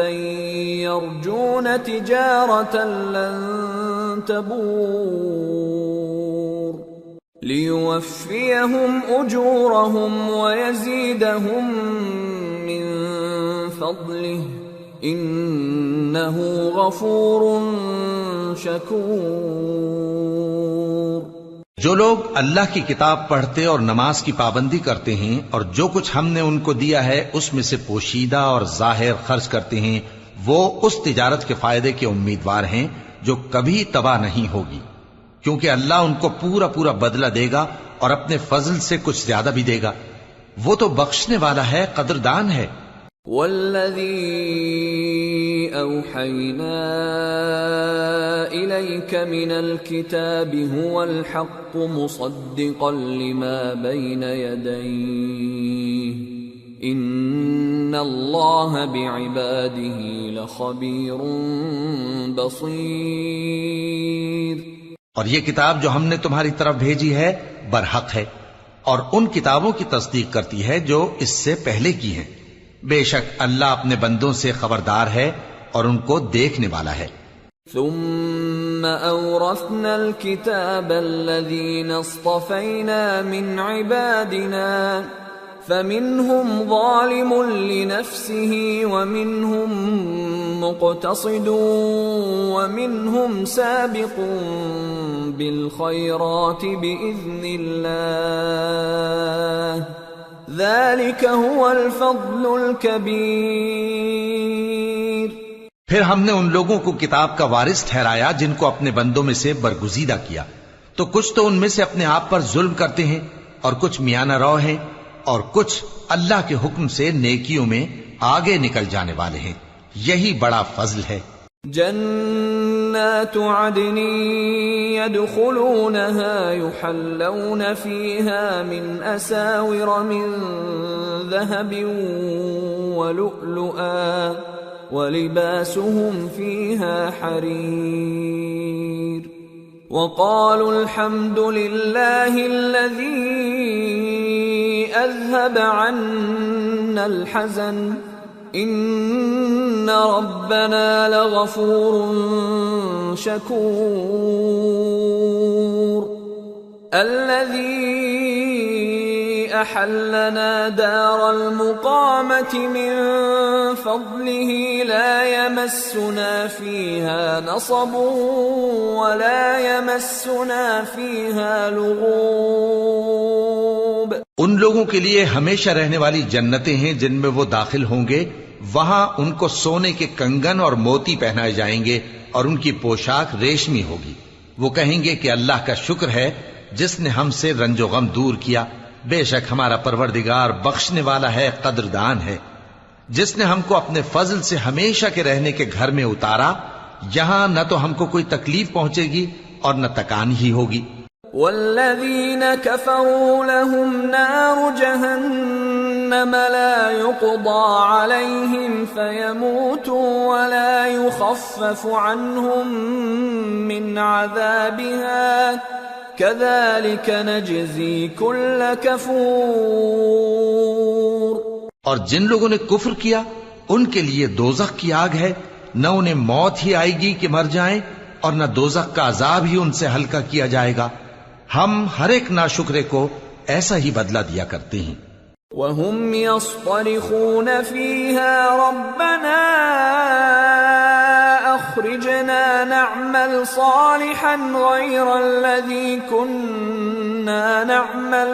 يرجون تجاره لن تبور ليوفيهم اجورهم ويزيدهم من فضله انہ غفور شکور۔ جو لوگ اللہ کی کتاب پڑھتے اور نماز کی پابندی کرتے ہیں اور جو کچھ ہم نے ان کو دیا ہے اس میں سے پوشیدہ اور ظاہر خرچ کرتے ہیں، وہ اس تجارت کے فائدے کے امیدوار ہیں جو کبھی تباہ نہیں ہوگی، کیونکہ اللہ ان کو پورا پورا بدلہ دے گا اور اپنے فضل سے کچھ زیادہ بھی دے گا، وہ تو بخشنے والا ہے، قدردان ہے۔ والذی اوحینا الیک من الکتاب هو الحق مصدقا لما بین یدیہ ان اللہ بعباده لخبیر بصیر۔ اور یہ کتاب جو ہم نے تمہاری طرف بھیجی ہے برحق ہے، اور ان کتابوں کی تصدیق کرتی ہے جو اس سے پہلے کی ہیں، بے شک اللہ اپنے بندوں سے خبردار ہے اور ان کو دیکھنے والا ہے۔ ثم اورثنا الكتاب الذين اصطفينا من عبادنا فمنهم ظالم لنفسه ومنهم مقتصد ومنهم سابق بالخيرات بإذن الله ذلك هو الفضل الكبير۔ پھر ہم نے ان لوگوں کو کتاب کا وارث ٹھہرایا جن کو اپنے بندوں میں سے برگزیدہ کیا، تو کچھ تو ان میں سے اپنے آپ پر ظلم کرتے ہیں اور کچھ میانہ رو ہیں، اور کچھ اللہ کے حکم سے نیکیوں میں آگے نکل جانے والے ہیں، یہی بڑا فضل ہے۔ جنات عدن يدخلونها يحلون فيها من أساور من ذهب ولؤلؤا ولباسهم فيها حرير وقالوا الحمد لله الذي أذهب عنا الحزن ان ربنا لغفور شکور۔ الذي احلنا دار المقامة من فضله لا يمسنا فيها نصب ولا يمسنا فيها لغوب۔ ان لوگوں کے لیے ہمیشہ رہنے والی جنتیں ہیں جن میں وہ داخل ہوں گے، وہاں ان کو سونے کے کنگن اور موتی پہنائے جائیں گے اور ان کی پوشاک ریشمی ہوگی۔ وہ کہیں گے کہ اللہ کا شکر ہے جس نے ہم سے رنج و غم دور کیا، بے شک ہمارا پروردگار بخشنے والا ہے، قدردان ہے، جس نے ہم کو اپنے فضل سے ہمیشہ کے رہنے کے گھر میں اتارا، یہاں نہ تو ہم کو کوئی تکلیف پہنچے گی اور نہ تکان ہی ہوگی۔ والذین کفروا لهم نار جہنم لا يقضى عليهم فيموتوا ولا يخفف عنهم من عذابها كذلك نجزي كل كفور۔ اور جن لوگوں نے کفر کیا ان کے لیے دوزخ کی آگ ہے، نہ انہیں موت ہی آئے گی کہ مر جائیں اور نہ دوزخ کا عذاب ہی ان سے ہلکا کیا جائے گا، ہم ہر ایک ناشکرے کو ایسا ہی بدلہ دیا کرتے ہیں۔ وَهُمْ يَصْطَرِخُونَ فِيهَا رَبَّنَا أَخْرِجْنَا نَعْمَلْ صَالِحًا غَيْرَ الَّذِي كُنَّا نَعْمَلُ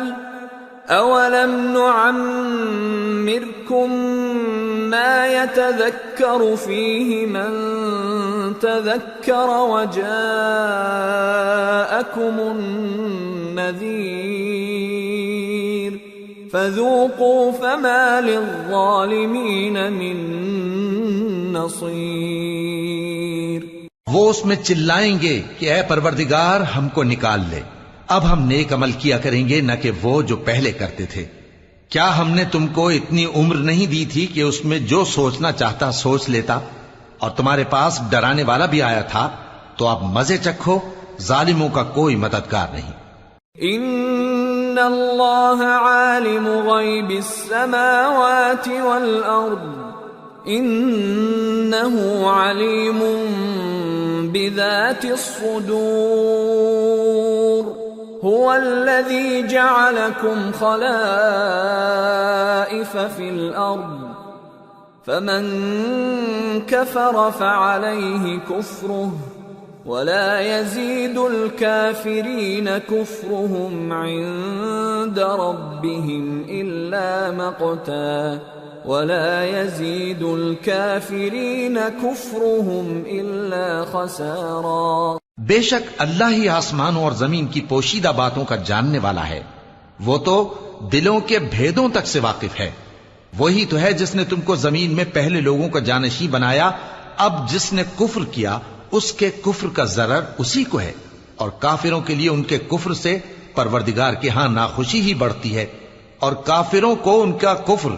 أَوَلَمْ نُعَمِّرْكُمْ مَا يَتَذَكَّرُ فِيهِ مَنْ تَذَكَّرَ وَجَاءَكُمُ النَّذِيرُ فَذُوقُوا فَمَا لِلظَّالِمِينَ مِنْ نَصِيرٍ۔ وہ اس میں چلائیں گے کہ اے پروردگار ہم کو نکال لے، اب ہم نیک عمل کیا کریں گے نہ کہ وہ جو پہلے کرتے تھے۔ کیا ہم نے تم کو اتنی عمر نہیں دی تھی کہ اس میں جو سوچنا چاہتا سوچ لیتا؟ اور تمہارے پاس ڈرانے والا بھی آیا تھا، تو اب مزے چکھو، ظالموں کا کوئی مددگار نہیں۔ ان اللہ عالم غیب السماوات والارض انہ علیم بذات الصدور هو الذي جعلكم خلائف في الأرض فمن كفر فعليه كفره ولا يزيد الكافرين كفرهم عند ربهم إلا مقتا ولا يزيد الكافرين كفرهم إلا خسارا۔ بے شک اللہ ہی آسمانوں اور زمین کی پوشیدہ باتوں کا جاننے والا ہے، وہ تو دلوں کے بھیدوں تک سے واقف ہے۔ وہی تو ہے جس نے تم کو زمین میں پہلے لوگوں کا جانشین بنایا، اب جس نے کفر کیا اس کے کفر کا ضرر اسی کو ہے، اور کافروں کے لیے ان کے کفر سے پروردگار کے ہاں ناخوشی ہی بڑھتی ہے، اور کافروں کو ان کا کفر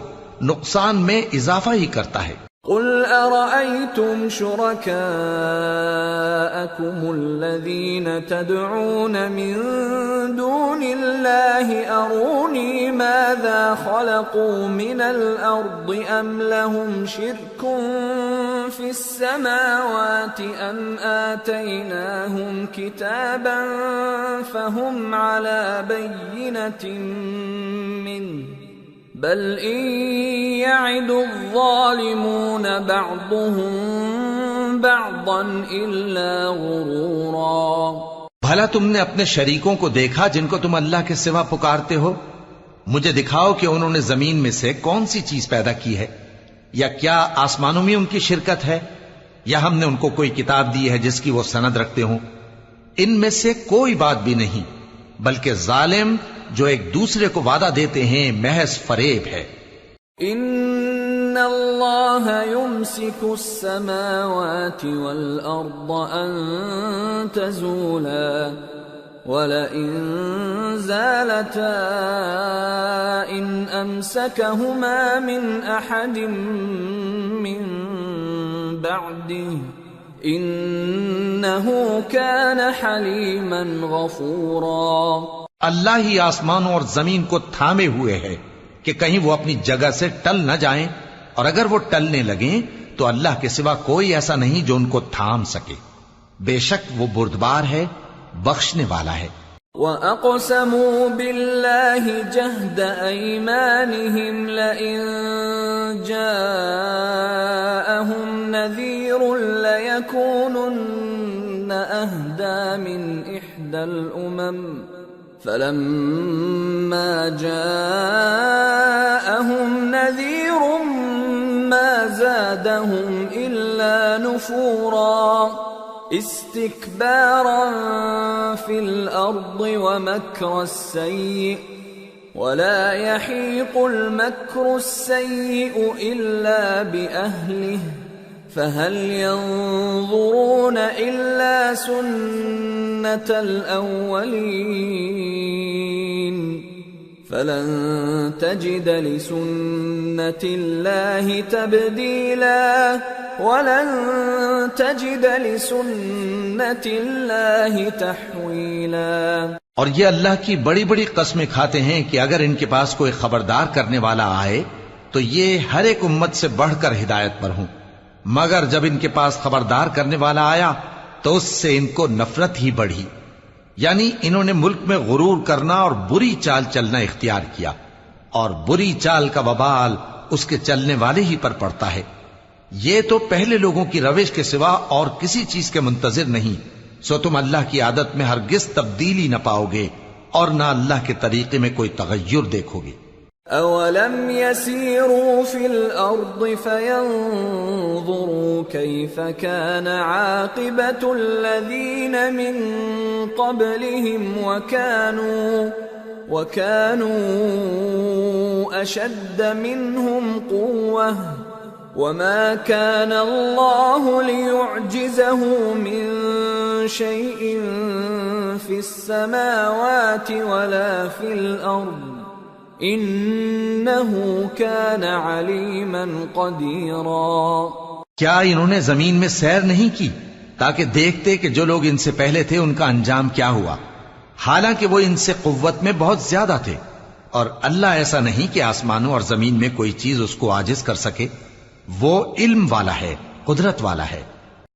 نقصان میں اضافہ ہی کرتا ہے۔ قل أرأيتم شركاءكم الذين تدعون من دون الله أروني ماذا خلقوا من الأرض أم لهم شرك في السماوات أم آتيناهم كتابا فهم على بينة منه بل إن يعد الظالمون بعضهم بعضا إلا غرورا۔ بھلا تم نے اپنے شریکوں کو دیکھا جن کو تم اللہ کے سوا پکارتے ہو؟ مجھے دکھاؤ کہ انہوں نے زمین میں سے کون سی چیز پیدا کی ہے، یا کیا آسمانوں میں ان کی شرکت ہے، یا ہم نے ان کو کوئی کتاب دی ہے جس کی وہ سند رکھتے ہوں؟ ان میں سے کوئی بات بھی نہیں، بلکہ ظالم جو ایک دوسرے کو وعدہ دیتے ہیں محض فریب ہے۔ ان اللہ یمسک السماوات والارض ان تزولا ولئن زالتا ان امسکہما من احد من بعده انہ کان حلیما غفورا۔ اللہ ہی آسمانوں اور زمین کو تھامے ہوئے ہے کہ کہیں وہ اپنی جگہ سے ٹل نہ جائیں، اور اگر وہ ٹلنے لگیں تو اللہ کے سوا کوئی ایسا نہیں جو ان کو تھام سکے۔ بے شک وہ بردبار ہے، بخشنے والا ہے۔ وَأَقْسَمُوا بِاللَّهِ جَهْدَ أَيْمَانِهِمْ لَئِن جَاءَهُمْ نَذِيرٌ لَيَكُونُنَّ أَهْدَى مِنْ إِحْدَى الْأُمَمِ فَلَمَّا جَاءَهُمْ نَذِيرٌ مَا زَادَهُمْ إِلَّا نُفُورًا اسْتِكْبَارًا فِي الْأَرْضِ وَمَكْرَ السَّيِّئِ وَلَا يَحِيقُ الْمَكْرُ السَّيِّئُ إِلَّا بِأَهْلِهِ فَهَلْ يَنظُرُونَ إِلَّا سُنَّةَ الْأَوَّلِينَ فَلَن تَجِدَ لِسُنَّةِ اللَّهِ تَبْدِيلًا وَلَن تَجِدَ لِسُنَّةِ اللَّهِ تَحْوِيلًا۔ اور یہ اللہ کی بڑی بڑی قسمیں کھاتے ہیں کہ اگر ان کے پاس کوئی خبردار کرنے والا آئے تو یہ ہر ایک امت سے بڑھ کر ہدایت پر ہوں، مگر جب ان کے پاس خبردار کرنے والا آیا تو اس سے ان کو نفرت ہی بڑھی، یعنی انہوں نے ملک میں غرور کرنا اور بری چال چلنا اختیار کیا، اور بری چال کا وبال اس کے چلنے والے ہی پر پڑتا ہے۔ یہ تو پہلے لوگوں کی روش کے سوا اور کسی چیز کے منتظر نہیں، سو تم اللہ کی عادت میں ہرگز تبدیلی نہ پاؤ گے، اور نہ اللہ کے طریقے میں کوئی تغیر دیکھو گے۔ أولم يسيروا في الأرض فينظروا كيف كان عاقبة الذين من قبلهم وكانوا أشد منهم قوة وما كان الله ليعجزه من شيء في السماوات ولا في الأرض انہ کان علیما قدیرا۔ کیا انہوں نے زمین میں سیر نہیں کی تاکہ دیکھتے کہ جو لوگ ان سے پہلے تھے ان کا انجام کیا ہوا، حالانکہ وہ ان سے قوت میں بہت زیادہ تھے، اور اللہ ایسا نہیں کہ آسمانوں اور زمین میں کوئی چیز اس کو عاجز کر سکے، وہ علم والا ہے، قدرت والا ہے۔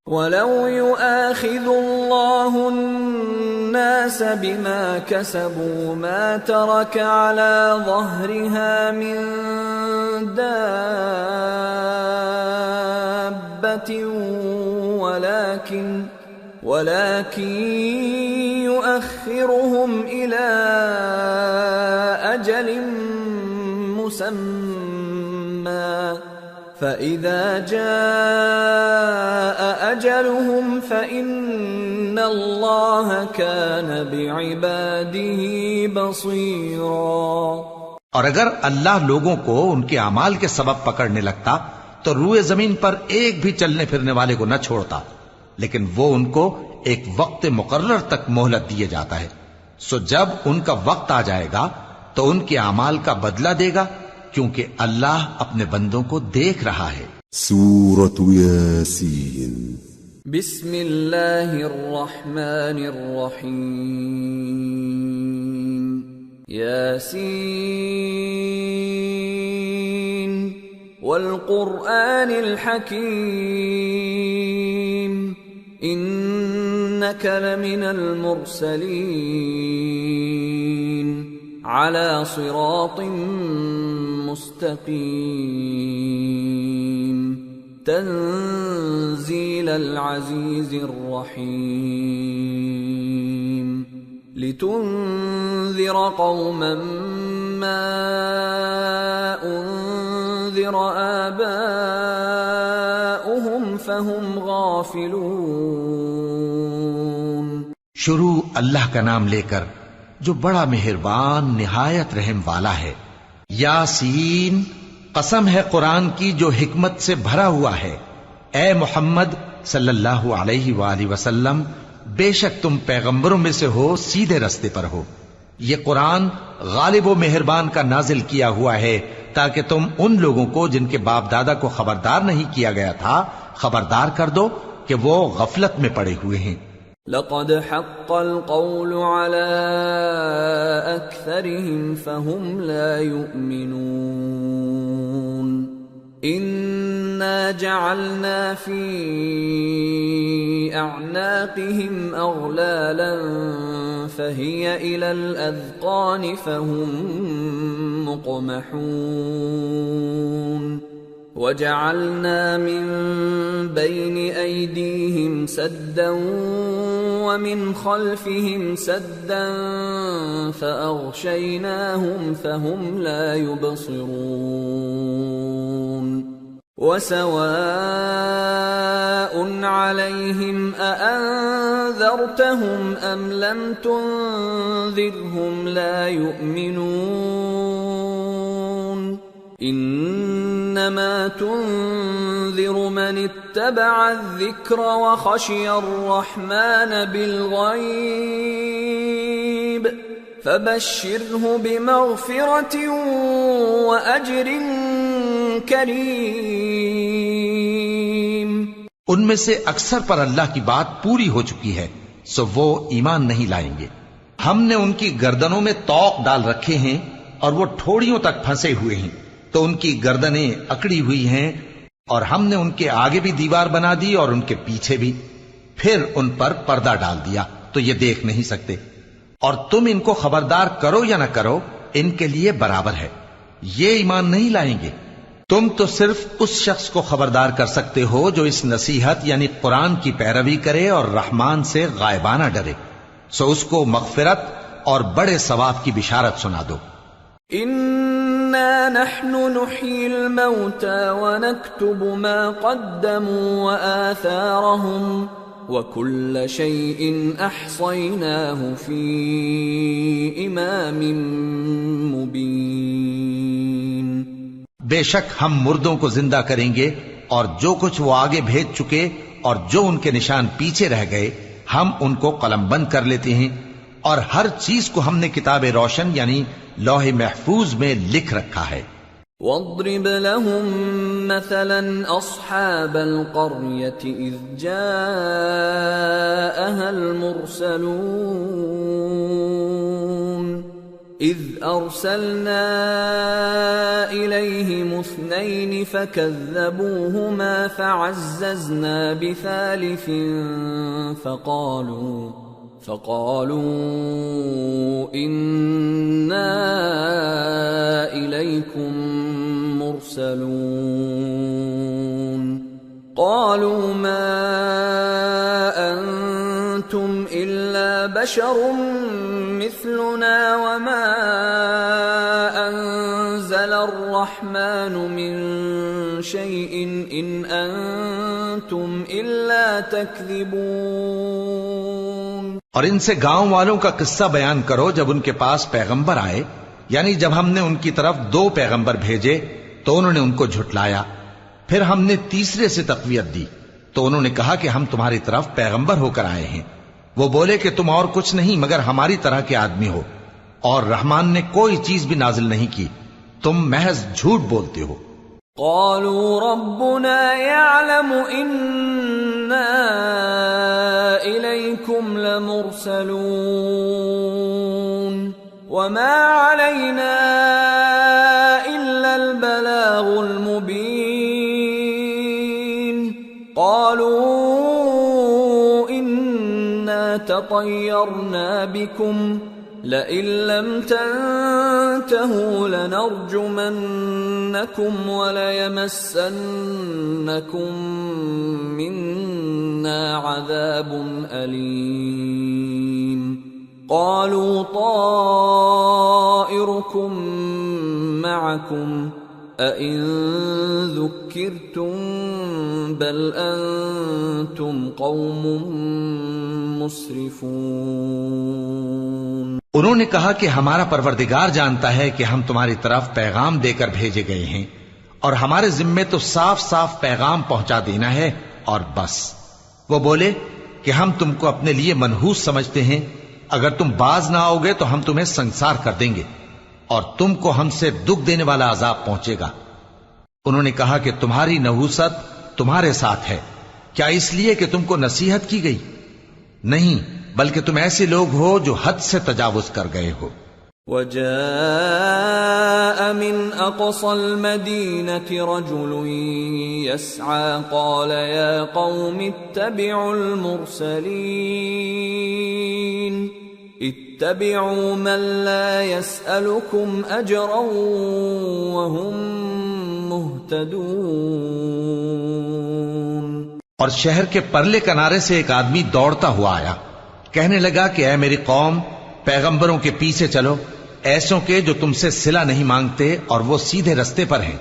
وَلَوْ يُؤَاخِذُ اللَّهُ النَّاسَ بِمَا كَسَبُوا مَا تَرَكَ عَلَى ظَهْرِهَا مِن دَابَّةٍ وَلَكِنْ يُؤَخِّرُهُمْ إِلَى أَجَلٍ مُّسَمًّى فَإِذَا جَاءَ أَجَلُهُمْ فَإِنَّ اللَّهَ كَانَ بِعِبَادِهِ بَصِيرًا۔ اور اگر اللہ لوگوں کو ان کے اعمال کے سبب پکڑنے لگتا تو روئے زمین پر ایک بھی چلنے پھرنے والے کو نہ چھوڑتا، لیکن وہ ان کو ایک وقت مقرر تک مہلت دیے جاتا ہے، سو جب ان کا وقت آ جائے گا تو ان کے اعمال کا بدلہ دے گا، کیونکہ اللہ اپنے بندوں کو دیکھ رہا ہے۔ سورة یاسین۔ بسم اللہ الرحمن الرحیم۔ یاسین والقرآن الحکیم انک لمن المرسلین على صراط مستقیم تنزیل العزیز الرحیم لتنذر قوما ما انذر آباؤهم فهم غافلون۔ شروع اللہ کا نام لے کر جو بڑا مہربان نہایت رحم والا ہے۔ یاسین، قسم ہے قرآن کی جو حکمت سے بھرا ہوا ہے۔ اے محمد صلی اللہ علیہ وآلہ وسلم، بے شک تم پیغمبروں میں سے ہو، سیدھے رستے پر ہو۔ یہ قرآن غالب و مہربان کا نازل کیا ہوا ہے تاکہ تم ان لوگوں کو جن کے باپ دادا کو خبردار نہیں کیا گیا تھا خبردار کر دو کہ وہ غفلت میں پڑے ہوئے ہیں۔ لقد حق القول على أكثرهم فهم لا يؤمنون إنا جعلنا في أعناقهم أغلالا فهي إلى الأذقان فهم مقمحون وَجَعَلْنَا مِن بَيْنِ أَيْدِيهِمْ سَدًّا وَمِنْ خَلْفِهِمْ سَدًّا فَأَغْشَيْنَاهُمْ فَهُمْ لَا يُبْصِرُونَ وَسَوَاءٌ عَلَيْهِمْ أَأَنذَرْتَهُمْ أَمْ لَمْ تُنذِرْهُمْ لَا يُؤْمِنُونَ انما تنذر من اتبع الذکر وخشی الرحمن بالغیب فبشره بمغفرة واجر کریم۔ ان میں سے اکثر پر اللہ کی بات پوری ہو چکی ہے، سو وہ ایمان نہیں لائیں گے۔ ہم نے ان کی گردنوں میں طوق ڈال رکھے ہیں اور وہ ٹھوڑیوں تک پھنسے ہوئے ہیں، تو ان کی گردنیں اکڑی ہوئی ہیں، اور ہم نے ان کے آگے بھی دیوار بنا دی اور ان کے پیچھے بھی، پھر ان پر پردہ ڈال دیا تو یہ دیکھ نہیں سکتے۔ اور تم ان کو خبردار کرو یا نہ کرو، ان کے لیے برابر ہے، یہ ایمان نہیں لائیں گے۔ تم تو صرف اس شخص کو خبردار کر سکتے ہو جو اس نصیحت یعنی قرآن کی پیروی کرے اور رحمان سے غائبانہ ڈرے، سو اس کو مغفرت اور بڑے ثواب کی بشارت سنا دو۔ إنا نحن نحيي الموتى ونكتب ما قدموا وآثارهم وكل شيء أحصيناه في إمام مبين۔ بے شک ہم مردوں کو زندہ کریں گے، اور جو کچھ وہ آگے بھیج چکے اور جو ان کے نشان پیچھے رہ گئے ہم ان کو قلم بند کر لیتے ہیں، اور ہر چیز کو ہم نے کتاب روشن یعنی لوح محفوظ میں لکھ رکھا ہے۔ واضرب لهم مثلا أصحاب القرية إذ جاءها المرسلون إذ أرسلنا إليهم اثنين فكذبوهما فعززنا بثالث فقالوا إنا إليكم مرسلون قالوا ما أنتم إلا بشر مثلنا وما أنزل الرحمن من شيء إن أنتم إلا تكذبون۔ اور ان سے گاؤں والوں کا قصہ بیان کرو جب ان کے پاس پیغمبر آئے، یعنی جب ہم نے ان کی طرف 2 پیغمبر بھیجے تو انہوں نے ان کو جھٹلایا، پھر ہم نے تیسرے سے تقویت دی تو انہوں نے کہا کہ ہم تمہاری طرف پیغمبر ہو کر آئے ہیں۔ وہ بولے کہ تم اور کچھ نہیں مگر ہماری طرح کے آدمی ہو، اور رحمان نے کوئی چیز بھی نازل نہیں کی، تم محض جھوٹ بولتے ہو۔ قالوا ربنا يعلم إنا إليكم لمرسلون وما علينا إلا البلاغ المبين۔ قالوا إنا تطيرنا بكم لئن لم تنتهوا لنرجمنكم وليمسنكم منا عذاب أليم۔ قالوا طائركم معكم أئن ذكرتم بل أنتم قوم مسرفون۔ انہوں نے کہا کہ ہمارا پروردگار جانتا ہے کہ ہم تمہاری طرف پیغام دے کر بھیجے گئے ہیں، اور ہمارے ذمے تو صاف صاف پیغام پہنچا دینا ہے اور بس۔ وہ بولے کہ ہم تم کو اپنے لیے منحوس سمجھتے ہیں، اگر تم باز نہ آؤ گے تو ہم تمہیں سنسار کر دیں گے اور تم کو ہم سے دکھ دینے والا عذاب پہنچے گا۔ انہوں نے کہا کہ تمہاری نحوست تمہارے ساتھ ہے، کیا اس لیے کہ تم کو نصیحت کی گئی؟ نہیں، بلکہ تم ایسے لوگ ہو جو حد سے تجاوز کر گئے ہو۔ وجاء من أقصى المدينة رجل يسعى قال يا قوم اتبعوا المرسلين اتبعوا من لا يسألكم أجرا وهم مهتدون۔ اور شہر کے پرلے کنارے سے ایک آدمی دوڑتا ہوا آیا، کہنے لگا کہ اے میری قوم، پیغمبروں کے پیچھے چلو، ایسوں کے جو تم سے صلہ نہیں مانگتے اور وہ سیدھے رستے پر ہیں۔